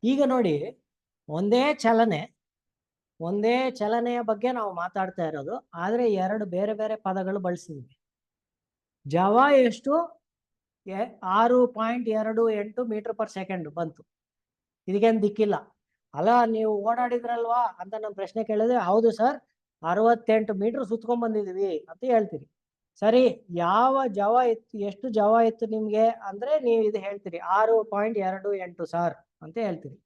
ಈಗ ನೋಡಿ, ಒಂದೇ ಚಲನೆಯ ಬಗ್ಗೆ ನಾವು ಮಾತಾಡ್ತಾ ಇರೋದು, ಆದ್ರೆ 2 ಬೇರೆ ಬೇರೆ ಪದಗಳು ಬಳಸಿದ್ವಿ. ಜವ ಎಷ್ಟು? 6.28 ಮೀಟರ್ ಪರ್ ಸೆಕೆಂಡ್ ಬಂತು. ಇದಕ್ಕೇನು ದಿಕ್ಕಿಲ್ಲ ಅಲ್ಲ, ನೀವು ಓಡಾಡಿದ್ರಲ್ವಾ ಅಂತ ನಾನು ಪ್ರಶ್ನೆ ಕೇಳಿದ್ರೆ, ಹೌದು ಸರ್ 68 ಮೀಟರ್ ಸುತ್ಕೊಂಡ್ ಬಂದಿದೀವಿ ಅಂತ ಹೇಳ್ತೀರಿ. ಸರಿ, ಯಾವ ಜವ ಇತ್ತು, ಎಷ್ಟು ಜವ ಇತ್ತು ನಿಮ್ಗೆ ಅಂದ್ರೆ ನೀವು ಇದು ಹೇಳ್ತೀರಿ 6.28 ಸಾರ್ ಅಂತ ಹೇಳ್ತೀರಿ.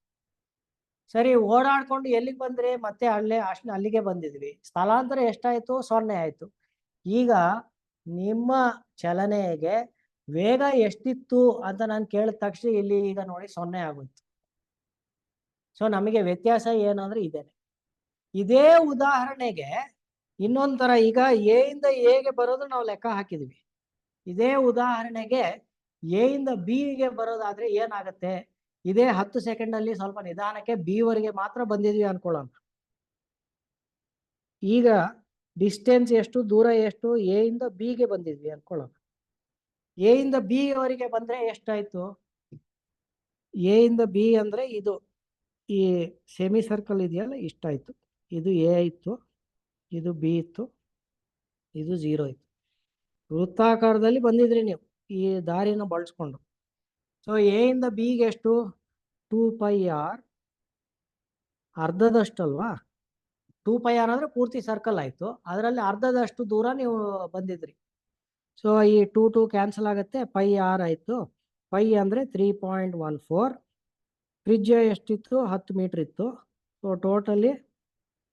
ಸರಿ, ಓಡಾಡ್ಕೊಂಡು ಎಲ್ಲಿಗೆ ಬಂದ್ರಿ? ಮತ್ತೆ ಅಲ್ಲಿಗೆ ಬಂದಿದ್ವಿ. ಸ್ಥಳಾಂತರ ಎಷ್ಟಾಯ್ತು? 0 ಆಯ್ತು. ಈಗ ನಿಮ್ಮ ಚಲನೆಗೆ ವೇಗ ಎಷ್ಟಿತ್ತು ಅಂತ ನಾನು ಕೇಳಿದ ತಕ್ಷಣ ಇಲ್ಲಿ ಈಗ ನೋಡಿ 0 ಆಗೋಯ್ತು. ಸೊ ನಮಗೆ ವ್ಯತ್ಯಾಸ ಏನು ಅಂದ್ರೆ ಇದೇನೆ. ಇದೇ ಉದಾಹರಣೆಗೆ ಇನ್ನೊಂದ್ ತರ, ಈಗ ಎ ಇಂದ ಎಗೆ ಬರೋದು ನಾವು ಲೆಕ್ಕ ಹಾಕಿದ್ವಿ. ಇದೇ ಉದಾಹರಣೆಗೆ ಎ ಇಂದ ಬಿ ಗೆ ಬರೋದಾದ್ರೆ ಏನಾಗುತ್ತೆ? ಇದೇ 10 ಸೆಕೆಂಡ್ ಅಲ್ಲಿ ಸ್ವಲ್ಪ ನಿಧಾನಕ್ಕೆ ಬಿ ವರೆಗೆ ಮಾತ್ರ ಬಂದಿದ್ವಿ ಅನ್ಕೊಳ್ಳೋಣ. ಈಗ ಡಿಸ್ಟೆನ್ಸ್ ಎಷ್ಟು, ದೂರ ಎಷ್ಟು? ಎ ಇಂದ ಬಿ ಗೆ ಬಂದಿದ್ವಿ ಅನ್ಕೊಳ್ಳೋಣ. ಎ ಇಂದ ಬಿ ವರೆಗೆ ಬಂದ್ರೆ ಎಷ್ಟಾಯ್ತು? ಎ ಇಂದ ಬಿ ಅಂದ್ರೆ ಇದು ಈ ಸೆಮಿ ಸರ್ಕಲ್ ಇದೆಯಲ್ಲ, ಇಷ್ಟಾಯ್ತು. ಇದು ಎ ಇತ್ತು, ಇದು ಬಿ ಇತ್ತು, ಇದು 0 ಇತ್ತು. ವೃತ್ತಾಕಾರದಲ್ಲಿ ಬಂದಿದ್ರಿ ನೀವು ಈ ದಾರಿನ ಬಳಸ್ಕೊಂಡು. ಸೊ ಎ ಇಂದ ಬಿಗೆ ಎಷ್ಟು? 2πr, ಅರ್ಧದಷ್ಟಲ್ವಾ? 2πr ಅಂದ್ರೆ ಪೂರ್ತಿ ಸರ್ಕಲ್ ಆಯ್ತು, ಅದರಲ್ಲಿ ಅರ್ಧದಷ್ಟು ದೂರ ನೀವು ಬಂದಿದ್ರಿ. ಸೊ ಈ 2 ಕ್ಯಾನ್ಸಲ್ ಆಗುತ್ತೆ, πr ಆಯ್ತು. ಪೈ ಅಂದ್ರೆ 3.14. ತ್ರಿಜ್ಯ ಎಷ್ಟಿತ್ತು? 10 ಮೀಟರ್ ಇತ್ತು. ಸೊ ಟೋಟಲಿ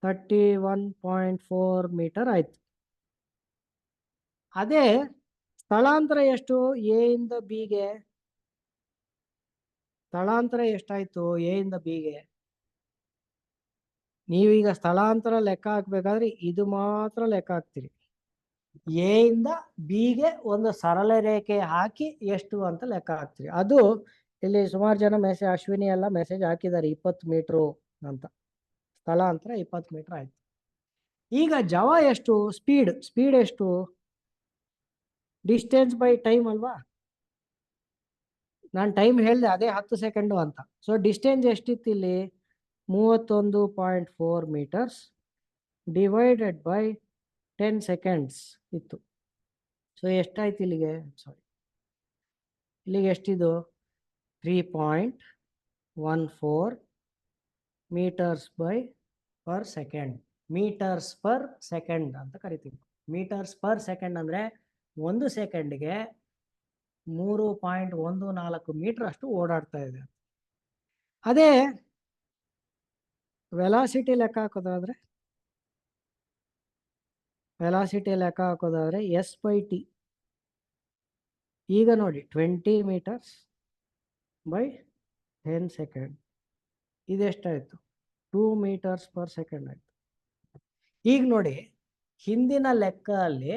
31.4 ಮೀಟರ್ ಆಯ್ತು. ಅದೇ ಸ್ಥಳಾಂತರ ಎಷ್ಟು? ಎ ಇಂದ ಬಿಗೆ ಸ್ಥಳಾಂತರ ಎಷ್ಟಾಯ್ತು? ಎ ಇಂದ ಬಿಗೆ ನೀವೀಗ ಸ್ಥಳಾಂತರ ಲೆಕ್ಕ ಹಾಕ್ಬೇಕಾದ್ರೆ ಇದು ಮಾತ್ರ ಲೆಕ್ಕ ಹಾಕ್ತೀರಿ. ಎ ಇಂದ ಬಿಗೆ ಒಂದು ಸರಳ ರೇಖೆ ಹಾಕಿ ಎಷ್ಟು ಅಂತ ಲೆಕ್ಕ ಹಾಕ್ತೀರಿ. ಅದು ಇಲ್ಲಿ ಸುಮಾರು ಜನ ಅಶ್ವಿನಿ ಎಲ್ಲ ಮೆಸೇಜ್ ಹಾಕಿದ್ದಾರೆ 20 ಮೀಟ್ರು ಅಂತ. ಸ್ಥಳಾಂತರ 20 ಮೀಟರ್ ಆಯ್ತು. ಈಗ ಜವ ಎಷ್ಟು? ಸ್ಪೀಡ್ ಎಷ್ಟು? ಡಿಸ್ಟೆನ್ಸ್ ಬೈ ಟೈಮ್ ಅಲ್ವಾ? ನಾನು ಟೈಮ್ ಹೇಳಿದೆ ಅದೇ 10 ಸೆಕೆಂಡು ಅಂತ. ಸೊ ಡಿಸ್ಟೆನ್ಸ್ ಎಷ್ಟಿತ್ತು ಇಲ್ಲಿ? 31.4 ಮೀಟರ್ಸ್ ಡಿವೈಡೆಡ್ ಬೈ 10 ಸೆಕೆಂಡ್ಸ್ ಇತ್ತು. ಸೊ ಎಷ್ಟಾಯ್ತು ಇಲ್ಲಿಗೆ? ಇಲ್ಲಿಗೆ ಎಷ್ಟಿದು? 3.14 metres per second. Metres per second ಅಂತ ಕರಿತೀವಿ. ಮೀಟರ್ಸ್ ಪರ್ ಸೆಕೆಂಡ್ ಅಂದ್ರೆ 1 ಸೆಕೆಂಡ್ಗೆ 3.14 ಮೀಟರ್ ಅಷ್ಟು ಓಡಾಡ್ತಾ ಇದೆ. ಅದೇ ವೆಲಾಸಿಟಿ ಲೆಕ್ಕ ಹಾಕೋದಾದ್ರೆ S/T. ಈಗ ನೋಡಿ 20 ಮೀಟರ್ಸ್ ಬೈ 10 ಸೆಕೆಂಡ್, ಇದೆಷ್ಟಾಯ್ತು? 2 ಮೀಟರ್ಸ್ ಪರ್ ಸೆಕೆಂಡ್ ಆಯ್ತು. ಈಗ ನೋಡಿ, ಹಿಂದಿನ ಲೆಕ್ಕ ಅಲ್ಲಿ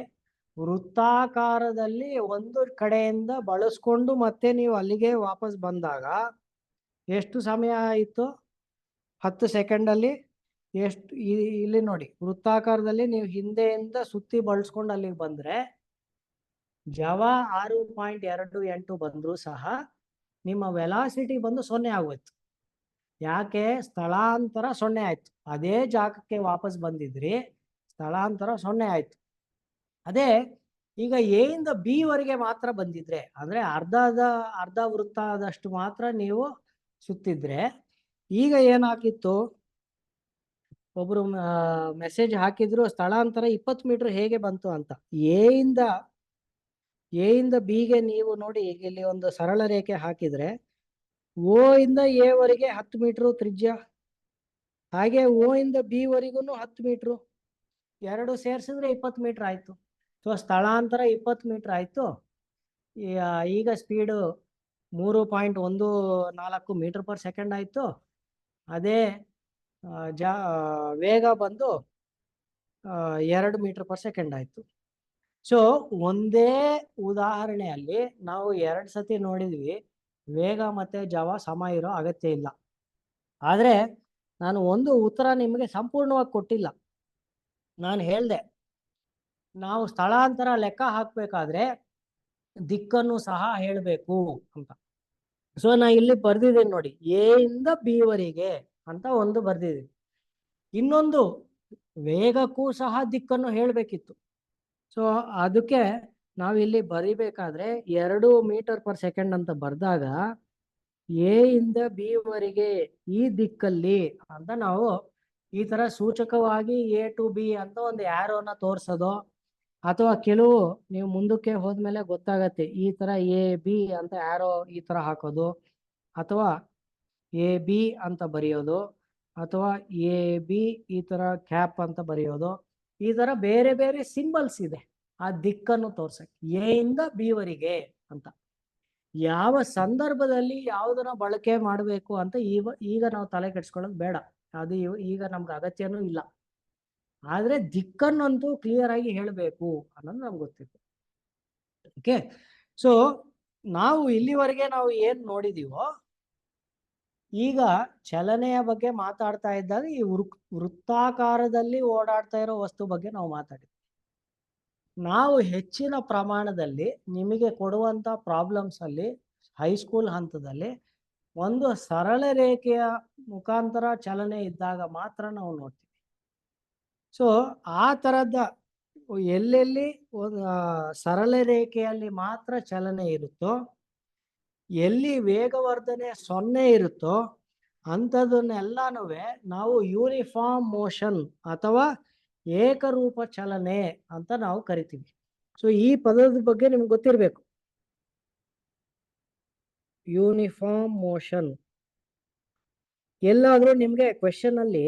ವೃತ್ತಾಕಾರದಲ್ಲಿ ಒಂದು ಕಡೆಯಿಂದ ಬಳಸ್ಕೊಂಡು ಮತ್ತೆ ನೀವು ಅಲ್ಲಿಗೆ ವಾಪಸ್ ಬಂದಾಗ ಎಷ್ಟು ಸಮಯ ಆಯಿತು? 10 ಸೆಕೆಂಡಲ್ಲಿ ಎಷ್ಟು? ಇಲ್ಲಿ ನೋಡಿ, ವೃತ್ತಾಕಾರದಲ್ಲಿ ನೀವು ಹಿಂದೆಯಿಂದ ಸುತ್ತಿ ಬಳಸ್ಕೊಂಡು ಅಲ್ಲಿಗೆ ಬಂದ್ರೆ ಜವ 6.28 ಬಂದರೂ ಸಹ ನಿಮ್ಮ ವೆಲಾಸಿಟಿ ಬಂದು 0 ಆಗೋಯ್ತು. ಯಾಕೆ? ಸ್ಥಳಾಂತರ 0 ಆಯ್ತು. ಅದೇ ಜಾಗಕ್ಕೆ ವಾಪಸ್ ಬಂದಿದ್ರಿ, ಸ್ಥಳಾಂತರ 0 ಆಯ್ತು. ಅದೇ ಈಗ ಎ ಇಂದ ಬಿ ವರೆಗೆ ಮಾತ್ರ ಬಂದಿದ್ರೆ, ಅಂದ್ರೆ ಅರ್ಧ ವೃತ್ತ ಆದಷ್ಟು ಮಾತ್ರ ನೀವು ಸುತ್ತಿದ್ರೆ, ಈಗ ಏನಾಗಿತ್ತು? ಒಬ್ರು ಮೆಸೇಜ್ ಹಾಕಿದ್ರು ಸ್ಥಳಾಂತರ 20 ಮೀಟರ್ ಹೇಗೆ ಬಂತು ಅಂತ. ಎ ಇಂದ ಬಿಗೆ ನೀವು ನೋಡಿ, ಈಗ ಇಲ್ಲಿ ಒಂದು ಸರಳ ರೇಖೆ ಹಾಕಿದ್ರೆ ಓ ಇಂದ ಎ ವರೆಗೆ 10 ಮೀಟರ್ ತ್ರಿಜ್ಯ, ಹಾಗೆ ಓ ಇಂದ ಬಿ ವರೆಗೂ 10 ಮೀಟರ್, ಎರಡು ಸೇರಿಸಿದ್ರೆ 20 ಮೀಟರ್ ಆಯ್ತು. ಸೊ ಸ್ಥಳಾಂತರ 20 ಮೀಟರ್ ಆಯ್ತು. ಈಗ ಸ್ಪೀಡು 3.14 ಮೀಟರ್ ಪರ್ ಸೆಕೆಂಡ್ ಆಯ್ತು. ಅದೇ ವೇಗ ಬಂದು 2 ಮೀಟರ್ ಪರ್ ಸೆಕೆಂಡ್ ಆಯ್ತು. ಸೊ ಒಂದೇ ಉದಾಹರಣೆಯಲ್ಲಿ ನಾವು 2 ಸತಿ ನೋಡಿದ್ವಿ, ವೇಗ ಮತ್ತೆ ಜವ ಸಮ ಇರೋ ಅಗತ್ಯ ಇಲ್ಲ. ಆದ್ರೆ ನಾನು ಒಂದು ಉತ್ತರ ನಿಮಗೆ ಸಂಪೂರ್ಣವಾಗಿ ಕೊಟ್ಟಿಲ್ಲ. ನಾನು ಹೇಳ್ದೆ ನಾವು ಸ್ಥಳಾಂತರ ಲೆಕ್ಕ ಹಾಕ್ಬೇಕಾದ್ರೆ ದಿಕ್ಕನ್ನು ಸಹ ಹೇಳಬೇಕು ಅಂತ. ಸೊ ನಾ ಇಲ್ಲಿ ಬರ್ದಿದ್ದೀನಿ ನೋಡಿ, ಎ ಇಂದ ಬಿ ವರೆಗೆ ಅಂತ ಒಂದು ಬರ್ದಿದ್ದೀನಿ. ಇನ್ನೊಂದು ವೇಗಕ್ಕೂ ಸಹ ದಿಕ್ಕನ್ನು ಹೇಳಬೇಕಿತ್ತು. ಸೊ ಅದಕ್ಕೆ ನಾವಿಲ್ಲಿ ಬರಿಬೇಕಾದ್ರೆ 2 ಮೀಟರ್ ಪರ್ ಸೆಕೆಂಡ್ ಅಂತ ಬರ್ದಾಗ ಎ ಇಂದ ಬಿ ವರೆಗೆ ಈ ದಿಕ್ಕಲ್ಲಿ ಅಂತ ನಾವು ಈ ತರ ಸೂಚಕವಾಗಿ ಎ ಟು ಬಿ ಅಂತ ಒಂದು ಆ್ಯರೋನ ತೋರಿಸೋದು, ಅಥವಾ ಕೆಲವು ನೀವು ಮುಂದಕ್ಕೆ ಹೋದ್ಮೇಲೆ ಗೊತ್ತಾಗತ್ತೆ ಈ ತರ ಎ ಬಿ ಅಂತ ಆ್ಯರೋ ಈ ತರ ಹಾಕೋದು, ಅಥವಾ ಎ ಬಿ ಅಂತ ಬರೆಯೋದು, ಅಥವಾ ಎ ಬಿ ಈ ತರ ಕ್ಯಾಪ್ ಅಂತ ಬರೆಯೋದು. ಈ ತರ ಬೇರೆ ಬೇರೆ ಸಿಂಬಲ್ಸ್ ಇದೆ ಆ ದಿಕ್ಕನ್ನು ತೋರ್ಸಕ್ಕೆ, ಎ ಇಂದ ಬಿ ವರೆಗೆ ಅಂತ. ಯಾವ ಸಂದರ್ಭದಲ್ಲಿ ಯಾವುದನ್ನ ಬಳಕೆ ಮಾಡಬೇಕು ಅಂತ ಈಗ ನಾವು ತಲೆ ಕೆಡ್ಸ್ಕೊಳ್ಳೋದು ಬೇಡ, ಅದು ಈಗ ನಮ್ಗೆ ಅಗತ್ಯನೂ ಇಲ್ಲ. ಆದ್ರೆ ದಿಕ್ಕನ್ನಂತೂ ಕ್ಲಿಯರ್ ಆಗಿ ಹೇಳಬೇಕು ಅನ್ನೋದು ನಮ್ಗೆ ಗೊತ್ತಿತ್ತು. ಓಕೆ, ಸೊ ನಾವು ಇಲ್ಲಿವರೆಗೆ ನಾವು ಏನ್ ನೋಡಿದೀವೋ, ಈಗ ಚಲನೆಯ ಬಗ್ಗೆ ಮಾತಾಡ್ತಾ ಇದ್ದಾಗ ಈ ವೃತ್ತಾಕಾರದಲ್ಲಿ ಓಡಾಡ್ತಾ ಇರೋ ವಸ್ತು ಬಗ್ಗೆ ನಾವು ಮಾತಾಡಿದ್ವಿ. ನಾವು ಹೆಚ್ಚಿನ ಪ್ರಮಾಣದಲ್ಲಿ ನಿಮಗೆ ಕೊಡುವಂತ ಪ್ರಾಬ್ಲಮ್ಸ್ ಅಲ್ಲಿ ಹೈಸ್ಕೂಲ್ ಹಂತದಲ್ಲಿ ಒಂದು ಸರಳ ರೇಖೆಯ ಮುಖಾಂತರ ಚಲನೆ ಇದ್ದಾಗ ಮಾತ್ರ ನಾವು ನೋಡ್ತೀವಿ. ಸೊ ಆ ತರದ ಎಲ್ಲೆಲ್ಲಿ ಸರಳ ರೇಖೆಯಲ್ಲಿ ಮಾತ್ರ ಚಲನೆ ಇರುತ್ತೋ, ಎಲ್ಲಿ ವೇಗವರ್ಧನೆ 0 ಇರುತ್ತೋ ಅಂಥದನ್ನೆಲ್ಲನೂ ನಾವು ಯೂನಿಫಾರ್ಮ್ ಮೋಷನ್ ಅಥವಾ ಏಕರೂಪ ಚಲನೆ ಅಂತ ನಾವು ಕರಿತೀವಿ. ಸೊ ಈ ಪದದ ಬಗ್ಗೆ ನಿಮ್ಗೆ ಗೊತ್ತಿರಬೇಕು. ಯೂನಿಫಾರ್ಮ್ ಮೋಷನ್ ಎಲ್ಲಾದ್ರೂ ನಿಮ್ಗೆ ಕ್ವೆಶನ್ ಅಲ್ಲಿ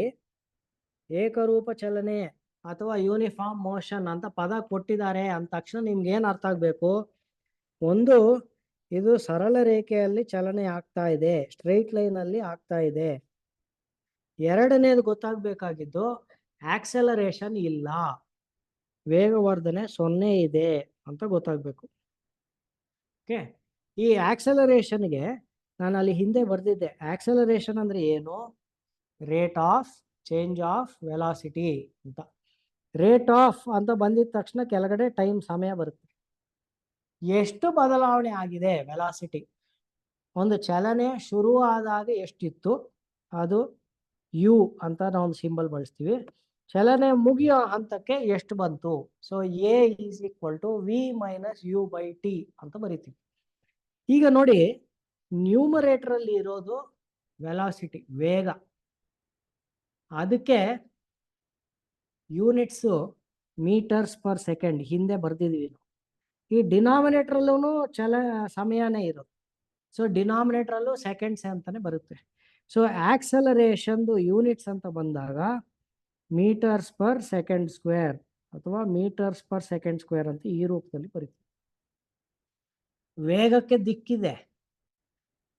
ಏಕರೂಪ ಚಲನೆ ಅಥವಾ ಯೂನಿಫಾರ್ಮ್ ಮೋಷನ್ ಅಂತ ಪದ ಕೊಟ್ಟಿದ್ದಾರೆ ಅಂದ ತಕ್ಷಣ ನಿಮ್ಗೆ ಏನ್ ಅರ್ಥ ಆಗ್ಬೇಕು? ಒಂದು, ಇದು ಸರಳ ರೇಖೆಯಲ್ಲಿ ಚಲನೆ ಆಗ್ತಾ ಇದೆ, ಸ್ಟ್ರೈಟ್ ಲೈನ್ ಅಲ್ಲಿ ಆಗ್ತಾ ಇದೆ. ಎರಡನೇದು ಗೊತ್ತಾಗ್ಬೇಕಾಗಿದ್ದು ಆಕ್ಸೆಲರೇಷನ್ ಇಲ್ಲ, ವೇಗವರ್ಧನೆ 0 ಇದೆ ಅಂತ ಗೊತ್ತಾಗ್ಬೇಕು. ಓಕೆ, ಈ ಆಕ್ಸೆಲರೇಷನ್ಗೆ ನಾನು ಅಲ್ಲಿ ಹಿಂದೆ ಬರ್ದಿದ್ದೆ. ಆಕ್ಸೆಲರೇಷನ್ ಅಂದ್ರೆ ಏನು? Rate of change of velocity ಅಂತ. ರೇಟ್ ಆಫ್ ಅಂತ ಬಂದಿದ ತಕ್ಷಣ ಕೆಳಗಡೆ ಟೈಮ್, ಸಮಯ ಬರುತ್ತೆ. ಎಷ್ಟು ಬದಲಾವಣೆ ಆಗಿದೆ ವೆಲಾಸಿಟಿ, ಒಂದು ಚಲನೆ ಶುರು ಆದಾಗ ಎಷ್ಟಿತ್ತು ಅದು ಯು ಅಂತ ನಾವು ಸಿಂಬಲ್ ಬಳಸ್ತೀವಿ. ಚಲನೆ ಮುಗಿಯೋ ಹಂತಕ್ಕೆ ಎಷ್ಟು ಬಂತು, so a is equal to v minus u by t ಅಂತ ಬರಿತೀವಿ. ಈಗ ನೋಡಿ, ನ್ಯೂಮರೇಟರ್ ಅಲ್ಲಿ ಇರೋದು ವೆಲಾಸಿಟಿ, ವೇಗ, ಅದಕ್ಕೆ ಯೂನಿಟ್ಸು ಮೀಟರ್ಸ್ ಪರ್ ಸೆಕೆಂಡ್ ಹಿಂದೆ ಬರ್ದಿದ್ವಿ. ಈ ಡಿನಾಮಿನೇಟರ್ ಅಲ್ಲೂ ಸಮಯನೇ ಇರೋದು. ಸೊ ಡಿನಾಮಿನೇಟರ್ ಅಲ್ಲೂ ಸೆಕೆಂಡ್ಸ್ ಅಂತಾನೆ ಬರುತ್ತೆ. ಸೊ ಆಕ್ಸಲರೇಷನ್ದು ಯೂನಿಟ್ಸ್ ಅಂತ ಬಂದಾಗ ಮೀಟರ್ಸ್ ಪರ್ ಸೆಕೆಂಡ್ ಸ್ಕ್ವೇರ್ ಅಥವಾ ಮೀಟರ್ಸ್ ಪರ್ ಸೆಕೆಂಡ್ ಸ್ಕ್ವೇರ್ ಅಂತ ಈ ರೂಪದಲ್ಲಿ ಬರೀತೀವಿ. ವೇಗಕ್ಕೆ ದಿಕ್ಕಿದೆ,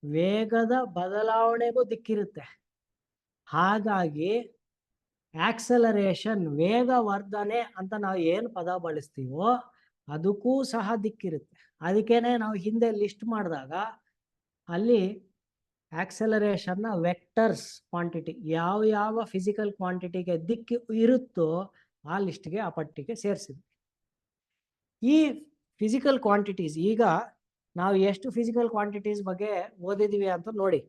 ವೇಗದ ಬದಲಾವಣೆಗೂ ದಿಕ್ಕಿರುತ್ತೆ. ಹಾಗಾಗಿ ಆಕ್ಸಲರೇಷನ್, ವೇಗವರ್ಧನೆ ಅಂತ ನಾವು ಏನು ಪದ ಬಳಸ್ತೀವೋ ಅದಕ್ಕೂ ಸಹ ದಿಕ್ಕಿರುತ್ತೆ. ಅದಕ್ಕೇನೆ ನಾವು ಹಿಂದೆ ಲಿಸ್ಟ್ ಮಾಡಿದಾಗ ಅಲ್ಲಿ ಆಕ್ಸಲರೇಷನ್ನ ವೆಕ್ಟರ್ಸ್ ಕ್ವಾಂಟಿಟಿ, ಯಾವ ಯಾವ ಫಿಸಿಕಲ್ ಕ್ವಾಂಟಿಟಿಗೆ ದಿಕ್ಕು ಇರುತ್ತೋ ಆ ಲಿಸ್ಟ್ಗೆ, ಆ ಪಟ್ಟಿಗೆ ಸೇರಿಸಿದ್ವಿ. ಈ ಫಿಸಿಕಲ್ ಕ್ವಾಂಟಿಟೀಸ್, ಈಗ ನಾವು ಎಷ್ಟು ಫಿಸಿಕಲ್ ಕ್ವಾಂಟಿಟೀಸ್ ಬಗ್ಗೆ ಓದಿದೀವಿ ಅಂತ ನೋಡಿ.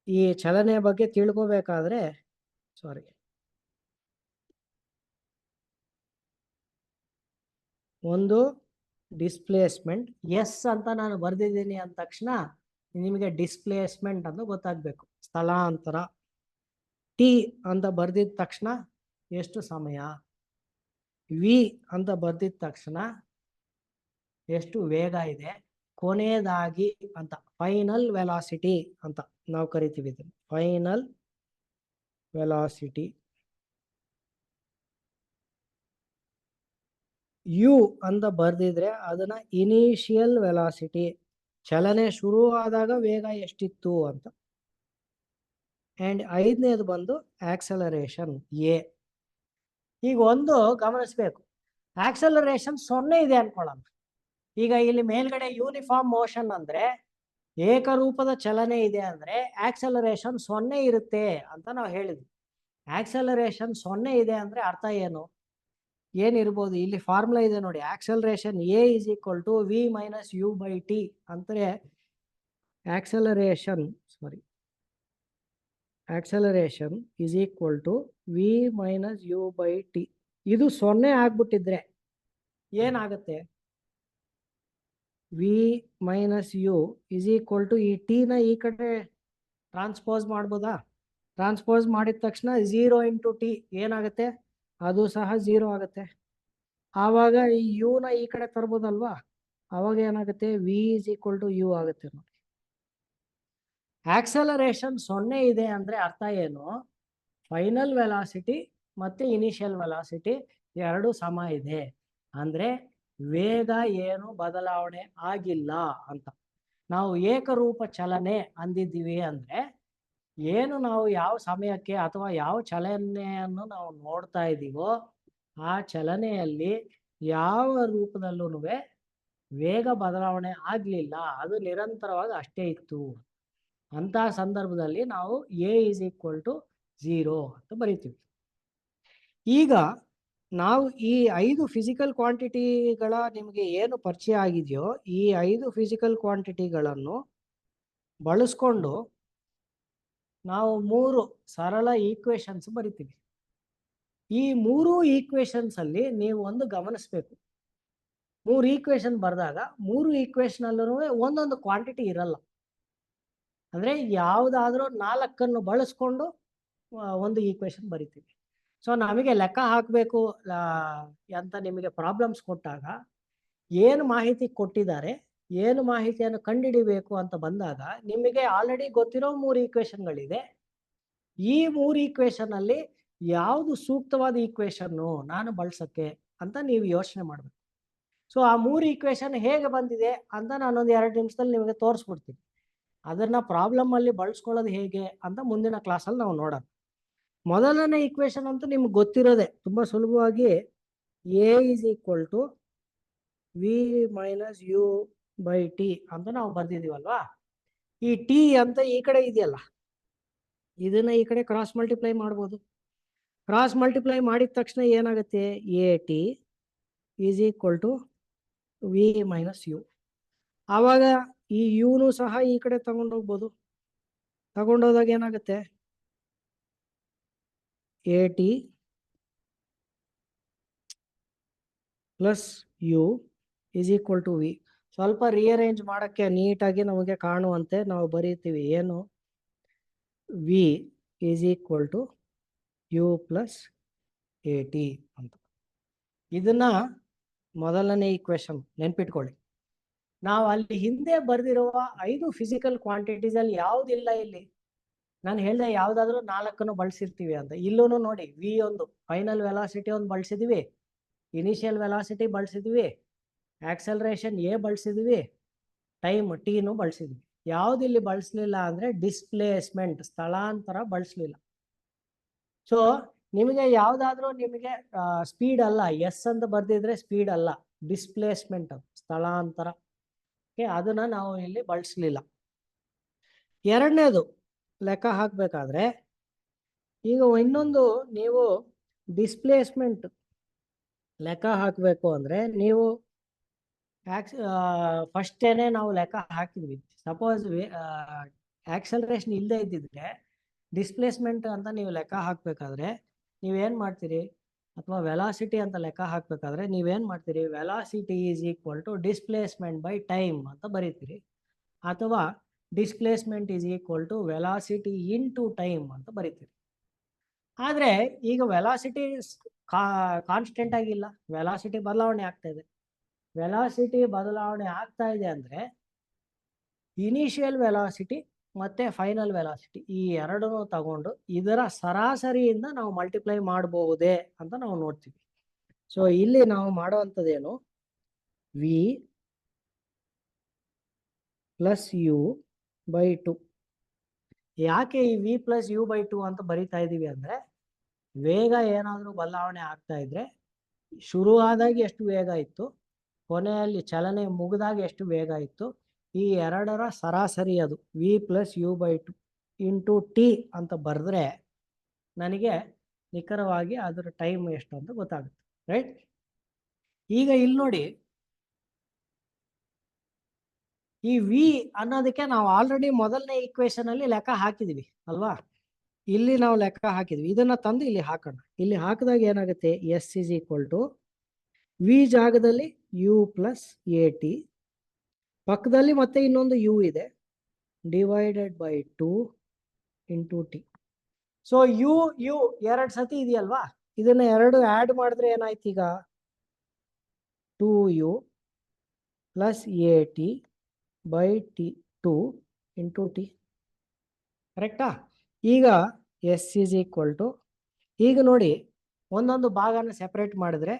ಈ ಚಲನೆಯ ಬಗ್ಗೆ ತಿಳ್ಕೋಬೇಕಾದ್ರೆ, ಒಂದು ಡಿಸ್ಪ್ಲೇಸ್ಮೆಂಟ್, ಎಸ್ ಅಂತ ನಾನು ಬರ್ದಿದ್ದೀನಿ ಅಂದ ತಕ್ಷಣ ನಿಮಗೆ ಡಿಸ್ಪ್ಲೇಸ್ಮೆಂಟ್ ಅಂತ ಗೊತ್ತಾಗ್ಬೇಕು, ಸ್ಥಳಾಂತರ. ಟಿ ಅಂತ ಬರ್ದಿದ ತಕ್ಷಣ ಎಷ್ಟು ಸಮಯ, ವಿ ಅಂತ ಬರ್ದಿದ ತಕ್ಷಣ ಎಷ್ಟು ವೇಗ ಇದೆ, ಕೊನೆಯದಾಗಿ ಅಂತ ಫೈನಲ್ ವೆಲಾಸಿಟಿ ಅಂತ ನಾವು ಕರಿತೀವಿ. ಇದನ್ನು ಫೈನಲ್ ವೆಲಾಸಿಟಿ. ಯು ಅಂತ ಬರ್ದಿದ್ರೆ ಅದನ್ನ ಇನಿಷಿಯಲ್ ವೆಲಾಸಿಟಿ, ಚಲನೆ ಶುರು ಆದಾಗ ವೇಗ ಎಷ್ಟಿತ್ತು ಅಂತ. ಅಂಡ್ 5ನೇದು ಬಂದು ಆಕ್ಸಲರೇಷನ್ ಎ. ಈಗ ಒಂದು ಗಮನಿಸ್ಬೇಕು, ಆಕ್ಸಲರೇಷನ್ 0 ಇದೆ ಅನ್ಕೊಳ್ಳೋಣ. ಈಗ ಇಲ್ಲಿ ಮೇಲ್ಗಡೆ ಯೂನಿಫಾರ್ಮ್ ಮೋಷನ್ ಅಂದ್ರೆ, ಏಕರೂಪದ ಚಲನೆ ಇದೆ ಅಂದ್ರೆ ಆಕ್ಸಲರೇಷನ್ 0 ಇರುತ್ತೆ ಅಂತ ನಾವು ಹೇಳಿದ್ವಿ. ಆಕ್ಸಲರೇಷನ್ 0 ಇದೆ ಅಂದ್ರೆ ಅರ್ಥ ಏನು, ಏನಿರ್ಬೋದು? ಇಲ್ಲಿ ಫಾರ್ಮುಲಾ ಇದೆ ನೋಡಿ, acceleration a is equal to v minus u by t ಅಂದ್ರೆ acceleration is equal to v minus u by t. ಇದು 0 ಆಗ್ಬಿಟ್ಟಿದ್ರೆ ಏನಾಗುತ್ತೆ? V minus u is equal to ಈ ಟಿ ನ ಈ ಕಡೆ ಟ್ರಾನ್ಸ್ಪೋಸ್ ಮಾಡ್ಬೋದಾ? ಟ್ರಾನ್ಸ್ಪೋಸ್ ಮಾಡಿದ ತಕ್ಷಣ 0 ಇಂಟು ಟಿ ಏನಾಗುತ್ತೆ, ಅದು ಸಹ 0 ಆಗುತ್ತೆ. ಆವಾಗ ಈ ಯುನ ಈ ಕಡೆ ತರ್ಬೋದಲ್ವಾ, ಅವಾಗ ಏನಾಗುತ್ತೆ, v is equal to u ಆಗುತ್ತೆ ನೋಡಿ. ಆಕ್ಸಲರೇಷನ್ 0 ಇದೆ ಅಂದ್ರೆ ಅರ್ಥ ಏನು, ಫೈನಲ್ ವೆಲಾಸಿಟಿ ಮತ್ತೆ ಇನಿಷಿಯಲ್ ವೆಲಾಸಿಟಿ ಎರಡು ಸಮ ಇದೆ ಅಂದ್ರೆ ವೇಗ ಏನು ಬದಲಾವಣೆ ಆಗಿಲ್ಲ ಅಂತ. ನಾವು ಏಕರೂಪ ಚಲನೆ ಅಂದಿದ್ದೀವಿ ಅಂದ್ರೆ ಏನು ನಾವು ಯಾವ ಸಮಯಕ್ಕೆ ಅಥವಾ ಯಾವ ಚಲನೆಯನ್ನು ನಾವು ನೋಡ್ತಾ ಇದ್ದೀವೋ ಆ ಚಲನೆಯಲ್ಲಿ ಯಾವ ರೂಪದಲ್ಲೂ ವೇಗ ಬದಲಾವಣೆ ಆಗಲಿಲ್ಲ, ಅದು ನಿರಂತರವಾಗಿ ಅಷ್ಟೇ ಇತ್ತು. ಅಂತಹ ಸಂದರ್ಭದಲ್ಲಿ ನಾವು ಎ ಇಸ್ ಈಕ್ವಲ್ ಟು 0 ಅಂತ ಬರಿತೀವಿ. ಈಗ ನಾವು ಈ 5 ಫಿಸಿಕಲ್ ಕ್ವಾಂಟಿಟಿಗಳ ನಿಮಗೆ ಏನು ಪರಿಚಯ ಆಗಿದೆಯೋ ಈ 5 ಫಿಸಿಕಲ್ ಕ್ವಾಂಟಿಟಿಗಳನ್ನು ಬಳಸ್ಕೊಂಡು ನಾವು 3 ಸರಳ ಈಕ್ವೇಶನ್ಸ್ ಬರಿತೀವಿ. ಈ 3 ಈಕ್ವೇಶನ್ಸ್ ಅಲ್ಲಿ ನೀವು ಒಂದು ಗಮನಿಸಬೇಕು, 3 ಈಕ್ವೇಶನ್ ಬರೆದಾಗ 3 ಈಕ್ವೇಶನ್ ಅಲ್ಲೂ ಒಂದೊಂದು ಕ್ವಾಂಟಿಟಿ ಇರಲ್ಲ. ಅಂದ್ರೆ ಯಾವುದಾದ್ರೂ 4 ಬಳಸ್ಕೊಂಡು ಒಂದು ಈಕ್ವೇಶನ್ ಬರಿತೀವಿ. ಸೊ ನಮಗೆ ಲೆಕ್ಕ ಹಾಕಬೇಕು ಅಂತ ನಿಮಗೆ ಪ್ರಾಬ್ಲಮ್ಸ್ ಕೊಟ್ಟಾಗ ಏನು ಮಾಹಿತಿ ಕೊಟ್ಟಿದ್ದಾರೆ, ಏನು ಮಾಹಿತಿಯನ್ನು ಕಂಡುಹಿಡಿಬೇಕು ಅಂತ ಬಂದಾಗ ನಿಮಗೆ ಆಲ್ರೆಡಿ ಗೊತ್ತಿರೋ 3 ಈಕ್ವೇಶನ್ಗಳಿದೆ. ಈ 3 ಈಕ್ವೇಶನ್ ಅಲ್ಲಿ ಯಾವುದು ಸೂಕ್ತವಾದ ಈಕ್ವೇಶನ್ನು ನಾನು ಬಳಸಕ್ಕೆ ಅಂತ ನೀವು ಯೋಚನೆ ಮಾಡಬೇಕು. ಸೊ ಆ 3 ಈಕ್ವೇಶನ್ ಹೇಗೆ ಬಂದಿದೆ ಅಂತ ನಾನೊಂದು 2 ನಿಮಿಷದಲ್ಲಿ ನಿಮಗೆ ತೋರಿಸ್ಬಿಡ್ತೀನಿ. ಅದನ್ನ ಪ್ರಾಬ್ಲಮ್ ಅಲ್ಲಿ ಬಳಸ್ಕೊಳ್ಳೋದು ಹೇಗೆ ಅಂತ ಮುಂದಿನ ಕ್ಲಾಸಲ್ಲಿ ನಾವು ನೋಡೋಣ. ಮೊದಲನೇ ಈಕ್ವೇಶನ್ ಅಂತೂ ನಿಮ್ಗೆ ಗೊತ್ತಿರೋದೆ, ತುಂಬಾ ಸುಲಭವಾಗಿ a is equal to v minus u by t ಅಂತ ನಾವು ಬರ್ದಿದೀವಲ್ವಾ. ಈ ಟಿ ಅಂತ ಈ ಕಡೆ ಇದೆಯಲ್ಲ, ಇದನ್ನ ಈ ಕಡೆ ಕ್ರಾಸ್ ಮಲ್ಟಿಪ್ಲೈ ಮಾಡ್ಬೋದು. ಕ್ರಾಸ್ ಮಲ್ಟಿಪ್ಲೈ ಮಾಡಿದ ತಕ್ಷಣ ಏನಾಗುತ್ತೆ, a t is equal to v minus u. ಆವಾಗ ಈ ಯುನು ಸಹ ಈ ಕಡೆ ತಗೊಂಡೋಗ್ಬೋದು. ತಗೊಂಡೋದಾಗ ಏನಾಗುತ್ತೆ, a t plus u is equal to v. ಸ್ವಲ್ಪ ರಿಅರೇಂಜ್ ಮಾಡೋಕ್ಕೆ ನೀಟಾಗಿ ನಮಗೆ ಕಾಣುವಂತೆ ನಾವು ಬರೀತೀವಿ, ಏನು, v is equal to u plus a t ಅಂತ. ಇದನ್ನ ಮೊದಲನೇ ಈಕ್ವೇಶನ್ ನೆನ್ಪಿಟ್ಕೊಳ್ಳಿ. ನಾವು ಅಲ್ಲಿ ಹಿಂದೆ ಬರೆದಿರುವ 5 ಫಿಸಿಕಲ್ ಕ್ವಾಂಟಿಟೀಸ್ ಅಲ್ಲಿ ಯಾವುದಿಲ್ಲ ಇಲ್ಲಿ. ನಾನು ಹೇಳಿದೆ ಯಾವುದಾದ್ರೂ 4 ಬಳಸಿರ್ತೀವಿ ಅಂತ. ಇಲ್ಲೂ ನೋಡಿ, ವಿ ಒಂದು ಫೈನಲ್ ವೆಲಾಸಿಟಿ ಒಂದು ಬಳಸಿದ್ವಿ, ಇನಿಷಿಯಲ್ ವೆಲಾಸಿಟಿ ಬಳಸಿದ್ವಿ, ಆಕ್ಸಲರೇಷನ್ ಎ ಬಳಸಿದ್ವಿ, ಟೈಮ್ ಟಿನು ಬಳಸಿದ್ವಿ. ಯಾವುದಿಲ್ಲಿ ಬಳಸಲಿಲ್ಲ ಅಂದ್ರೆ ಡಿಸ್ಪ್ಲೇಸ್ಮೆಂಟ್, ಸ್ಥಳಾಂತರ ಬಳಸಲಿಲ್ಲ. ಸೊ ನಿಮಗೆ ಯಾವುದಾದ್ರೂ ನಿಮಗೆ ಸ್ಪೀಡ್ ಅಲ್ಲ, ಎಸ್ ಅಂತ ಬರ್ದಿದ್ರೆ ಸ್ಪೀಡ್ ಅಲ್ಲ, ಡಿಸ್ಪ್ಲೇಸ್ಮೆಂಟ್ ಅದು, ಸ್ಥಳಾಂತರ. ಅದನ್ನ ನಾವು ಇಲ್ಲಿ ಬಳಸಲಿಲ್ಲ. ಎರಡನೇದು ಲೆಕ್ಕ ಹಾಕಬೇಕಾದ್ರೆ ಈಗ ಇನ್ನೊಂದು, ನೀವು ಡಿಸ್ಪ್ಲೇಸ್ಮೆಂಟ್ ಲೆಕ್ಕ ಹಾಕಬೇಕು ಅಂದ್ರೆ ನೀವು ಫಸ್ಟೇನೆ ನಾವು ಲೆಕ್ಕ ಹಾಕಿದ್ವಿ. ಸಪೋಸ್ ಆಕ್ಸಲರೇಷನ್ ಇಲ್ಲದೆ ಇದ್ದಿದ್ರೆ ಡಿಸ್ಪ್ಲೇಸ್ಮೆಂಟ್ ಅಂತ ನೀವು ಲೆಕ್ಕ ಹಾಕಬೇಕಾದ್ರೆ ನೀವೇನು ಮಾಡ್ತೀರಿ, ಅಥವಾ ವೆಲಾಸಿಟಿ ಅಂತ ಲೆಕ್ಕ ಹಾಕಬೇಕಾದ್ರೆ ನೀವೇನು ಮಾಡ್ತೀರಿ, velocity is equal to displacement by time ಅಂತ ಬರೀತೀರಿ, ಅಥವಾ displacement is equal to velocity into time ಅಂತ ಬರೀತೀರಿ. ಆದರೆ ಈಗ ವೆಲಾಸಿಟಿ ಕಾನ್ಸ್ಟೆಂಟ್ ಆಗಿಲ್ಲ, ವೆಲಾಸಿಟಿ ಬದಲಾವಣೆ ಆಗ್ತಾ ಇದೆ. ವೆಲಾಸಿಟಿ ಬದಲಾವಣೆ ಆಗ್ತಾ ಇದೆ ಅಂದರೆ ಇನಿಷಿಯಲ್ ವೆಲಾಸಿಟಿ ಮತ್ತೆ ಫೈನಲ್ ವೆಲಾಸಿಟಿ ಈ ಎರಡನ್ನೂ ತಗೊಂಡು ಇದರ ಸರಾಸರಿಯಿಂದ ನಾವು ಮಲ್ಟಿಪ್ಲೈ ಮಾಡಬಹುದೇ ಅಂತ ನಾವು ನೋಡ್ತೀವಿ. ಸೊ ಇಲ್ಲಿ ನಾವು ಮಾಡುವಂಥದ್ದೇನು, v plus u by two. ಯಾಕೆ ಈ v plus u by two ಅಂತ ಬರಿತಾ ಇದ್ದೀವಿ ಅಂದರೆ ವೇಗ ಏನಾದರೂ ಬದಲಾವಣೆ ಆಗ್ತಾ ಇದ್ರೆ ಶುರುವಾದಾಗ ಎಷ್ಟು ವೇಗ ಇತ್ತು, ಕೊನೆಯಲ್ಲಿ ಚಲನೆ ಮುಗಿದಾಗ ಎಷ್ಟು ವೇಗ ಇತ್ತು, ಈ ಎರಡರ ಸರಾಸರಿ ಅದು v plus u by two into t ಅಂತ ಬರೆದ್ರೆ ನನಗೆ ನಿಖರವಾಗಿ ಅದರ ಟೈಮ್ ಎಷ್ಟು ಅಂತ ಗೊತ್ತಾಗುತ್ತೆ, ರೈಟ್. ಈಗ ಇಲ್ಲಿ ನೋಡಿ, ಈ ವಿ ಅನ್ನೋದಕ್ಕೆ ನಾವು ಆಲ್ರೆಡಿ ಮೊದಲನೇ ಈಕ್ವೇಶನ್ ಅಲ್ಲಿ ಲೆಕ್ಕ ಹಾಕಿದ್ವಿ ಅಲ್ವಾ. ಇಲ್ಲಿ ನಾವು ಲೆಕ್ಕ ಹಾಕಿದ್ವಿ, ಇದನ್ನ ತಂದು ಇಲ್ಲಿ ಹಾಕೋಣ. ಇಲ್ಲಿ ಹಾಕಿದಾಗ ಏನಾಗುತ್ತೆ, s is equal to v ಜಾಗದಲ್ಲಿ ಯು ಪ್ಲಸ್ ಎ ಟಿ, ಪಕ್ಕದಲ್ಲಿ ಮತ್ತೆ ಇನ್ನೊಂದು ಯು ಇದೆ, divided by 2 into t. So u u ಎರಡು ಸತಿ ಇದೆಯಲ್ವಾ, ಇದನ್ನ ಎರಡು ಆ್ಯಡ್ ಮಾಡಿದ್ರೆ ಏನಾಯ್ತು ಈಗ 2u plus a T by T 2 into T, ಕರೆಕ್ಟಾ? ಈಗ ಎಸ್ ಈಸ್ ಈಕ್ವಲ್ ಟು, ಈಗ ನೋಡಿ ಒಂದೊಂದು ಭಾಗನ ಸೆಪರೇಟ್ ಮಾಡಿದ್ರೆ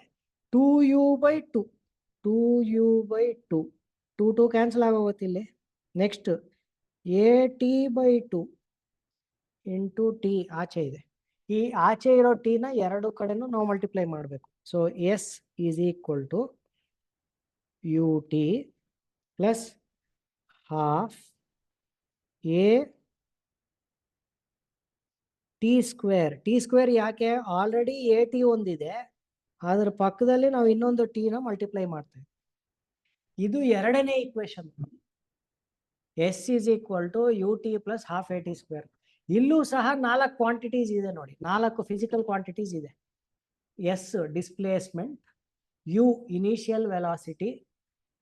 2u/2 2u/2 2 ಕ್ಯಾನ್ಸಲ್ ಆಗೋಗುತ್ತೆ ಇಲ್ಲಿ. ನೆಕ್ಸ್ಟ್ AT/2 ಇಂಟು ಟಿ ಆಚೆ ಇದೆ. ಈ ಆಚೆ ಇರೋ ಟಿನ ಎರಡು ಕಡೆನೂ ನಾವು ಮಲ್ಟಿಪ್ಲೈ ಮಾಡಬೇಕು. So s is equal to u t plus half a t square. T square ಯಾಕೆ? ಆಲ್ರೆಡಿ ಎ ಟಿ ಒಂದಿದೆ, ಅದರ ಪಕ್ಕದಲ್ಲಿ ನಾವು ಇನ್ನೊಂದು ಟಿನ ಮಲ್ಟಿಪ್ಲೈ ಮಾಡ್ತೇವೆ. ಇದು ಎರಡನೇ equation. S is equal to u t plus half a t square. ಇಲ್ಲೂ ಸಹ 4 ಕ್ವಾಂಟಿಟೀಸ್ ಇದೆ ನೋಡಿ, 4 ಫಿಸಿಕಲ್ ಕ್ವಾಂಟಿಟೀಸ್ ಇದೆ. S displacement, u initial velocity,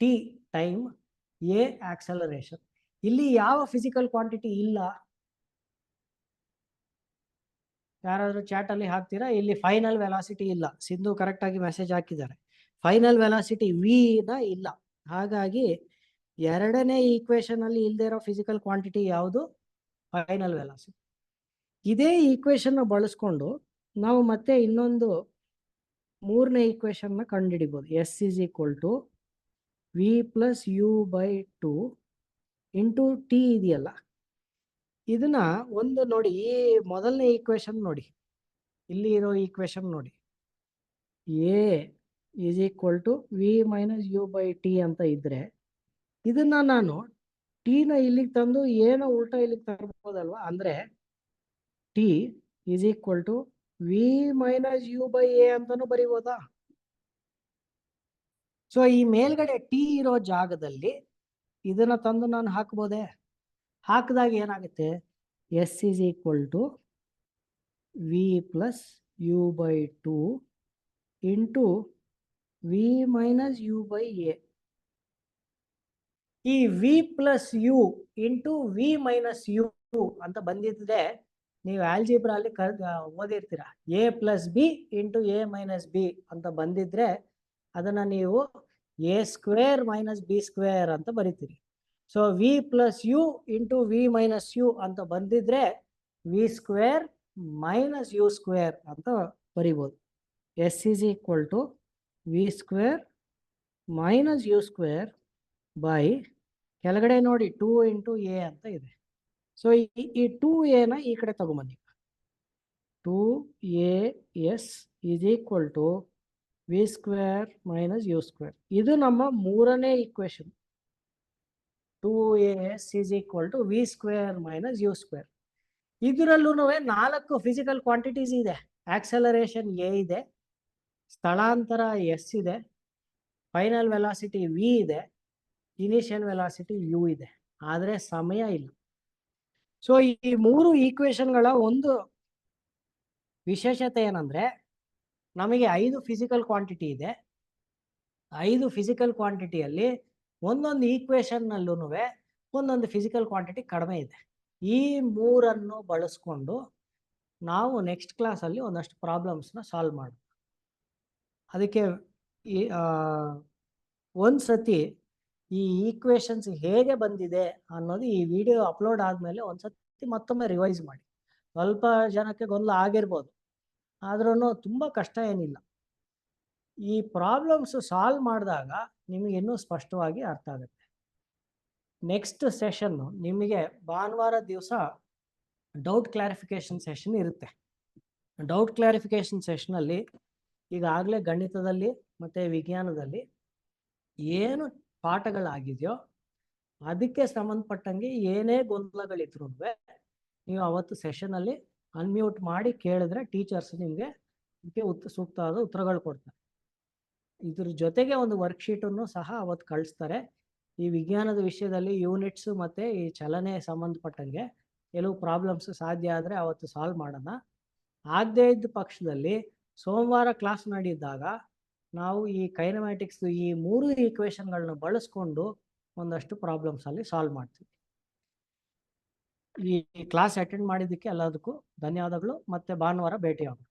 t time, a acceleration. ಇಲ್ಲಿ ಯಾವ ಫಿಸಿಕಲ್ ಕ್ವಾಂಟಿಟಿ ಇಲ್ಲ? ಯಾರಾದ್ರೂ ಚಾಟ್ ಅಲ್ಲಿ ಹಾಕ್ತೀರಾ? ಇಲ್ಲಿ ಫೈನಲ್ ವೆಲಾಸಿಟಿ ಇಲ್ಲ. ಸಿಂಧು ಕರೆಕ್ಟ್ ಆಗಿ ಮೆಸೇಜ್ ಹಾಕಿದ್ದಾರೆ. ಫೈನಲ್ ವೆಲಾಸಿಟಿ ವಿ ನ ಇಲ್ಲ. ಹಾಗಾಗಿ ಎರಡನೇ ಈಕ್ವೇಶನ್ ಅಲ್ಲಿ ಇಲ್ಲದೆ ಇರೋ ಫಿಸಿಕಲ್ ಕ್ವಾಂಟಿಟಿ ಯಾವುದು? Final velocity. ಇದೇ ಈಕ್ವೇಶನ್ ನ ಬಳಸ್ಕೊಂಡು ನಾವು ಮತ್ತೆ ಇನ್ನೊಂದು ಮೂರನೇ ಈಕ್ವೇಶನ್ ನ ಕಂಡುಹಿಡಿಬಹುದು. S is equal to v plus u by 2 into t ಇದೆಯಲ್ಲ, ಇದನ್ನ ಒಂದು ನೋಡಿ, ಈ ಮೊದಲನೇ ಈಕ್ವೇಶನ್ ನೋಡಿ, ಇಲ್ಲಿ ಇರೋ ಈಕ್ವೇಶನ್ ನೋಡಿ, a is equal to v minus u by t ಅಂತ ಇದ್ರೆ, ಇದನ್ನ ನಾನು ಟಿನ ಇಲ್ಲಿಗೆ ತಂದು ಏನೋ ಉಲ್ಟಾ ಇಲ್ಲಿಗೆ ತರಬಹುದಲ್ವಾ? ಅಂದ್ರೆ t is equal to v minus u by a ಅಂತಾನು ಬರಿಬೋದಾ? ಸೊ ಈ ಮೇಲ್ಗಡೆ ಟಿ ಇರೋ ಜಾಗದಲ್ಲಿ ಇದನ್ನ ತಂದು ನಾನು ಹಾಕ್ಬೋದೆ? ಹಾಕಿದಾಗ ಏನಾಗುತ್ತೆ? S is equal to v plus u by 2 into v minus u by a. ಈ v plus u into v minus u ಅಂತ ಬಂದಿದ್ರೆ ನೀವು ಆಲ್ಜಿಬ್ರಾ ಅಲ್ಲಿ ಓದಿರ್ತೀರಾ. A plus b into a minus b ಅಂತ ಬಂದಿದ್ರೆ ಅದನ್ನ ನೀವು a square minus b square ಅಂತ ಬರಿತೀರಿ. So v plus u into v minus u ಅಂತ ಬಂದಿದ್ರೆ v square minus u square ಅಂತ ಬರಿಬೋದು. S is equal to v square minus u square by, ಕೆಳಗಡೆ ನೋಡಿ 2 ಇಂಟು ಎ ಅಂತ ಇದೆ. ಸೊ ಈ 2a ಈ ಕಡೆ ತಗೊಂಬನ್ನಿ. 2as is equal to v square minus u square. ಇದು ನಮ್ಮ ಮೂರನೇ equation. 2as is equal to v square minus u square. ಇದರಲ್ಲೂ 4 ಫಿಸಿಕಲ್ ಕ್ವಾಂಟಿಟೀಸ್ ಇದೆ. ಆಕ್ಸಲರೇಷನ್ ಎ ಇದೆ, ಸ್ಥಳಾಂತರ ಎಸ್ ಇದೆ, ಫೈನಲ್ ವೆಲಾಸಿಟಿ ವಿ ಇದೆ, ಇನಿಷಿಯಲ್ ವೆಲಾಸಿಟಿ ಯು ಇದೆ, ಆದರೆ ಸಮಯ ಇಲ್ಲ. ಸೊ ಈ ಮೂರು ಈಕ್ವೇಶನ್ಗಳ ಒಂದು ವಿಶೇಷತೆ ಏನಂದ್ರೆ, ನಮಗೆ 5 ಫಿಸಿಕಲ್ ಕ್ವಾಂಟಿಟಿ ಇದೆ. 5 ಫಿಸಿಕಲ್ ಕ್ವಾಂಟಿಟಿಯಲ್ಲಿ ಒಂದೊಂದು ಈಕ್ವೇಶನ್ ನಲ್ಲೂ ಒಂದೊಂದು ಫಿಸಿಕಲ್ ಕ್ವಾಂಟಿಟಿ ಕಡಿಮೆ ಇದೆ. ಈ ಮೂರನ್ನು ಬಳಸ್ಕೊಂಡು ನಾವು ನೆಕ್ಸ್ಟ್ ಕ್ಲಾಸಲ್ಲಿ ಒಂದಷ್ಟು ಪ್ರಾಬ್ಲಮ್ಸ್ನ ಸಾಲ್ವ್ ಮಾಡೋಣ. ಅದಕ್ಕೆ ಒಂದ್ಸತಿ ಈ ಈಕ್ವೇಶನ್ಸ್ ಹೇಗೆ ಬಂದಿದೆ ಅನ್ನೋದು ಈ ವಿಡಿಯೋ ಅಪ್ಲೋಡ್ ಆದಮೇಲೆ ಒಂದ್ಸತಿ ಮತ್ತೊಮ್ಮೆ ರಿವೈಸ್ ಮಾಡಿ. ಸ್ವಲ್ಪ ಜನಕ್ಕೆ ಗೊಂದಲ ಆಗಿರ್ಬೋದು, ಆದ್ರೂ ತುಂಬ ಕಷ್ಟ ಏನಿಲ್ಲ. ಈ ಪ್ರಾಬ್ಲಮ್ಸ್ ಸಾಲ್ವ್ ಮಾಡಿದಾಗ ನಿಮಗೆ ಇನ್ನೂ ಸ್ಪಷ್ಟವಾಗಿ ಅರ್ಥ ಆಗುತ್ತೆ. ನೆಕ್ಸ್ಟ್ ಸೆಷನ್ ನಿಮಗೆ ಭಾನುವಾರ ದಿವಸ ಡೌಟ್ ಕ್ಲಾರಿಫಿಕೇಶನ್ ಸೆಷನ್ ಇರುತ್ತೆ. ಡೌಟ್ ಕ್ಲಾರಿಫಿಕೇಶನ್ ಸೆಷನಲ್ಲಿ ಈಗಾಗಲೇ ಗಣಿತದಲ್ಲಿ ಮತ್ತು ವಿಜ್ಞಾನದಲ್ಲಿ ಏನು ಪಾಠಗಳಾಗಿದೆಯೋ ಅದಕ್ಕೆ ಸಂಬಂಧಪಟ್ಟಂಗೆ ಏನೇ ಗೊಂದಲಗಳಿದ್ರು ನೀವು ಅವತ್ತು ಸೆಷನಲ್ಲಿ ಅನ್ಮ್ಯೂಟ್ ಮಾಡಿ ಕೇಳಿದ್ರೆ ಟೀಚರ್ಸ್ ನಿಮಗೆ ಇದಕ್ಕೆ ಸೂಕ್ತವಾದ ಉತ್ತರಗಳು ಕೊಡ್ತಾರೆ. ಇದ್ರ ಜೊತೆಗೆ ಒಂದು ವರ್ಕ್ಶೀಟನ್ನು ಸಹ ಅವತ್ತು ಕಳಿಸ್ತಾರೆ. ಈ ವಿಜ್ಞಾನದ ವಿಷಯದಲ್ಲಿ ಯೂನಿಟ್ಸ್ ಮತ್ತು ಈ ಚಲನೆ ಸಂಬಂಧಪಟ್ಟಂಗೆ ಕೆಲವು ಪ್ರಾಬ್ಲಮ್ಸ್ ಸಾಧ್ಯ ಆದರೆ ಅವತ್ತು ಸಾಲ್ವ್ ಮಾಡೋಣ. ಆಗದೇ ಇದ್ದ ಪಕ್ಷದಲ್ಲಿ ಸೋಮವಾರ ಕ್ಲಾಸ್ ನಡೆಯಿದ್ದಾಗ ನಾವು ಈ ಕೈನಮ್ಯಾಟಿಕ್ಸ್ ಈ 3 ಈಕ್ವೇಶನ್ಗಳನ್ನ ಬಳಸ್ಕೊಂಡು ಒಂದಷ್ಟು ಪ್ರಾಬ್ಲಮ್ಸಲ್ಲಿ ಸಾಲ್ವ್ ಮಾಡ್ತೀವಿ. ಈ ಕ್ಲಾಸ್ ಅಟೆಂಡ್ ಮಾಡಿದ್ದಕ್ಕೆ ಎಲ್ಲದಕ್ಕೂ ಧನ್ಯವಾದಗಳು. ಮತ್ತೆ ಭಾನುವಾರ ಭೇಟಿ ಆಗೋಣ.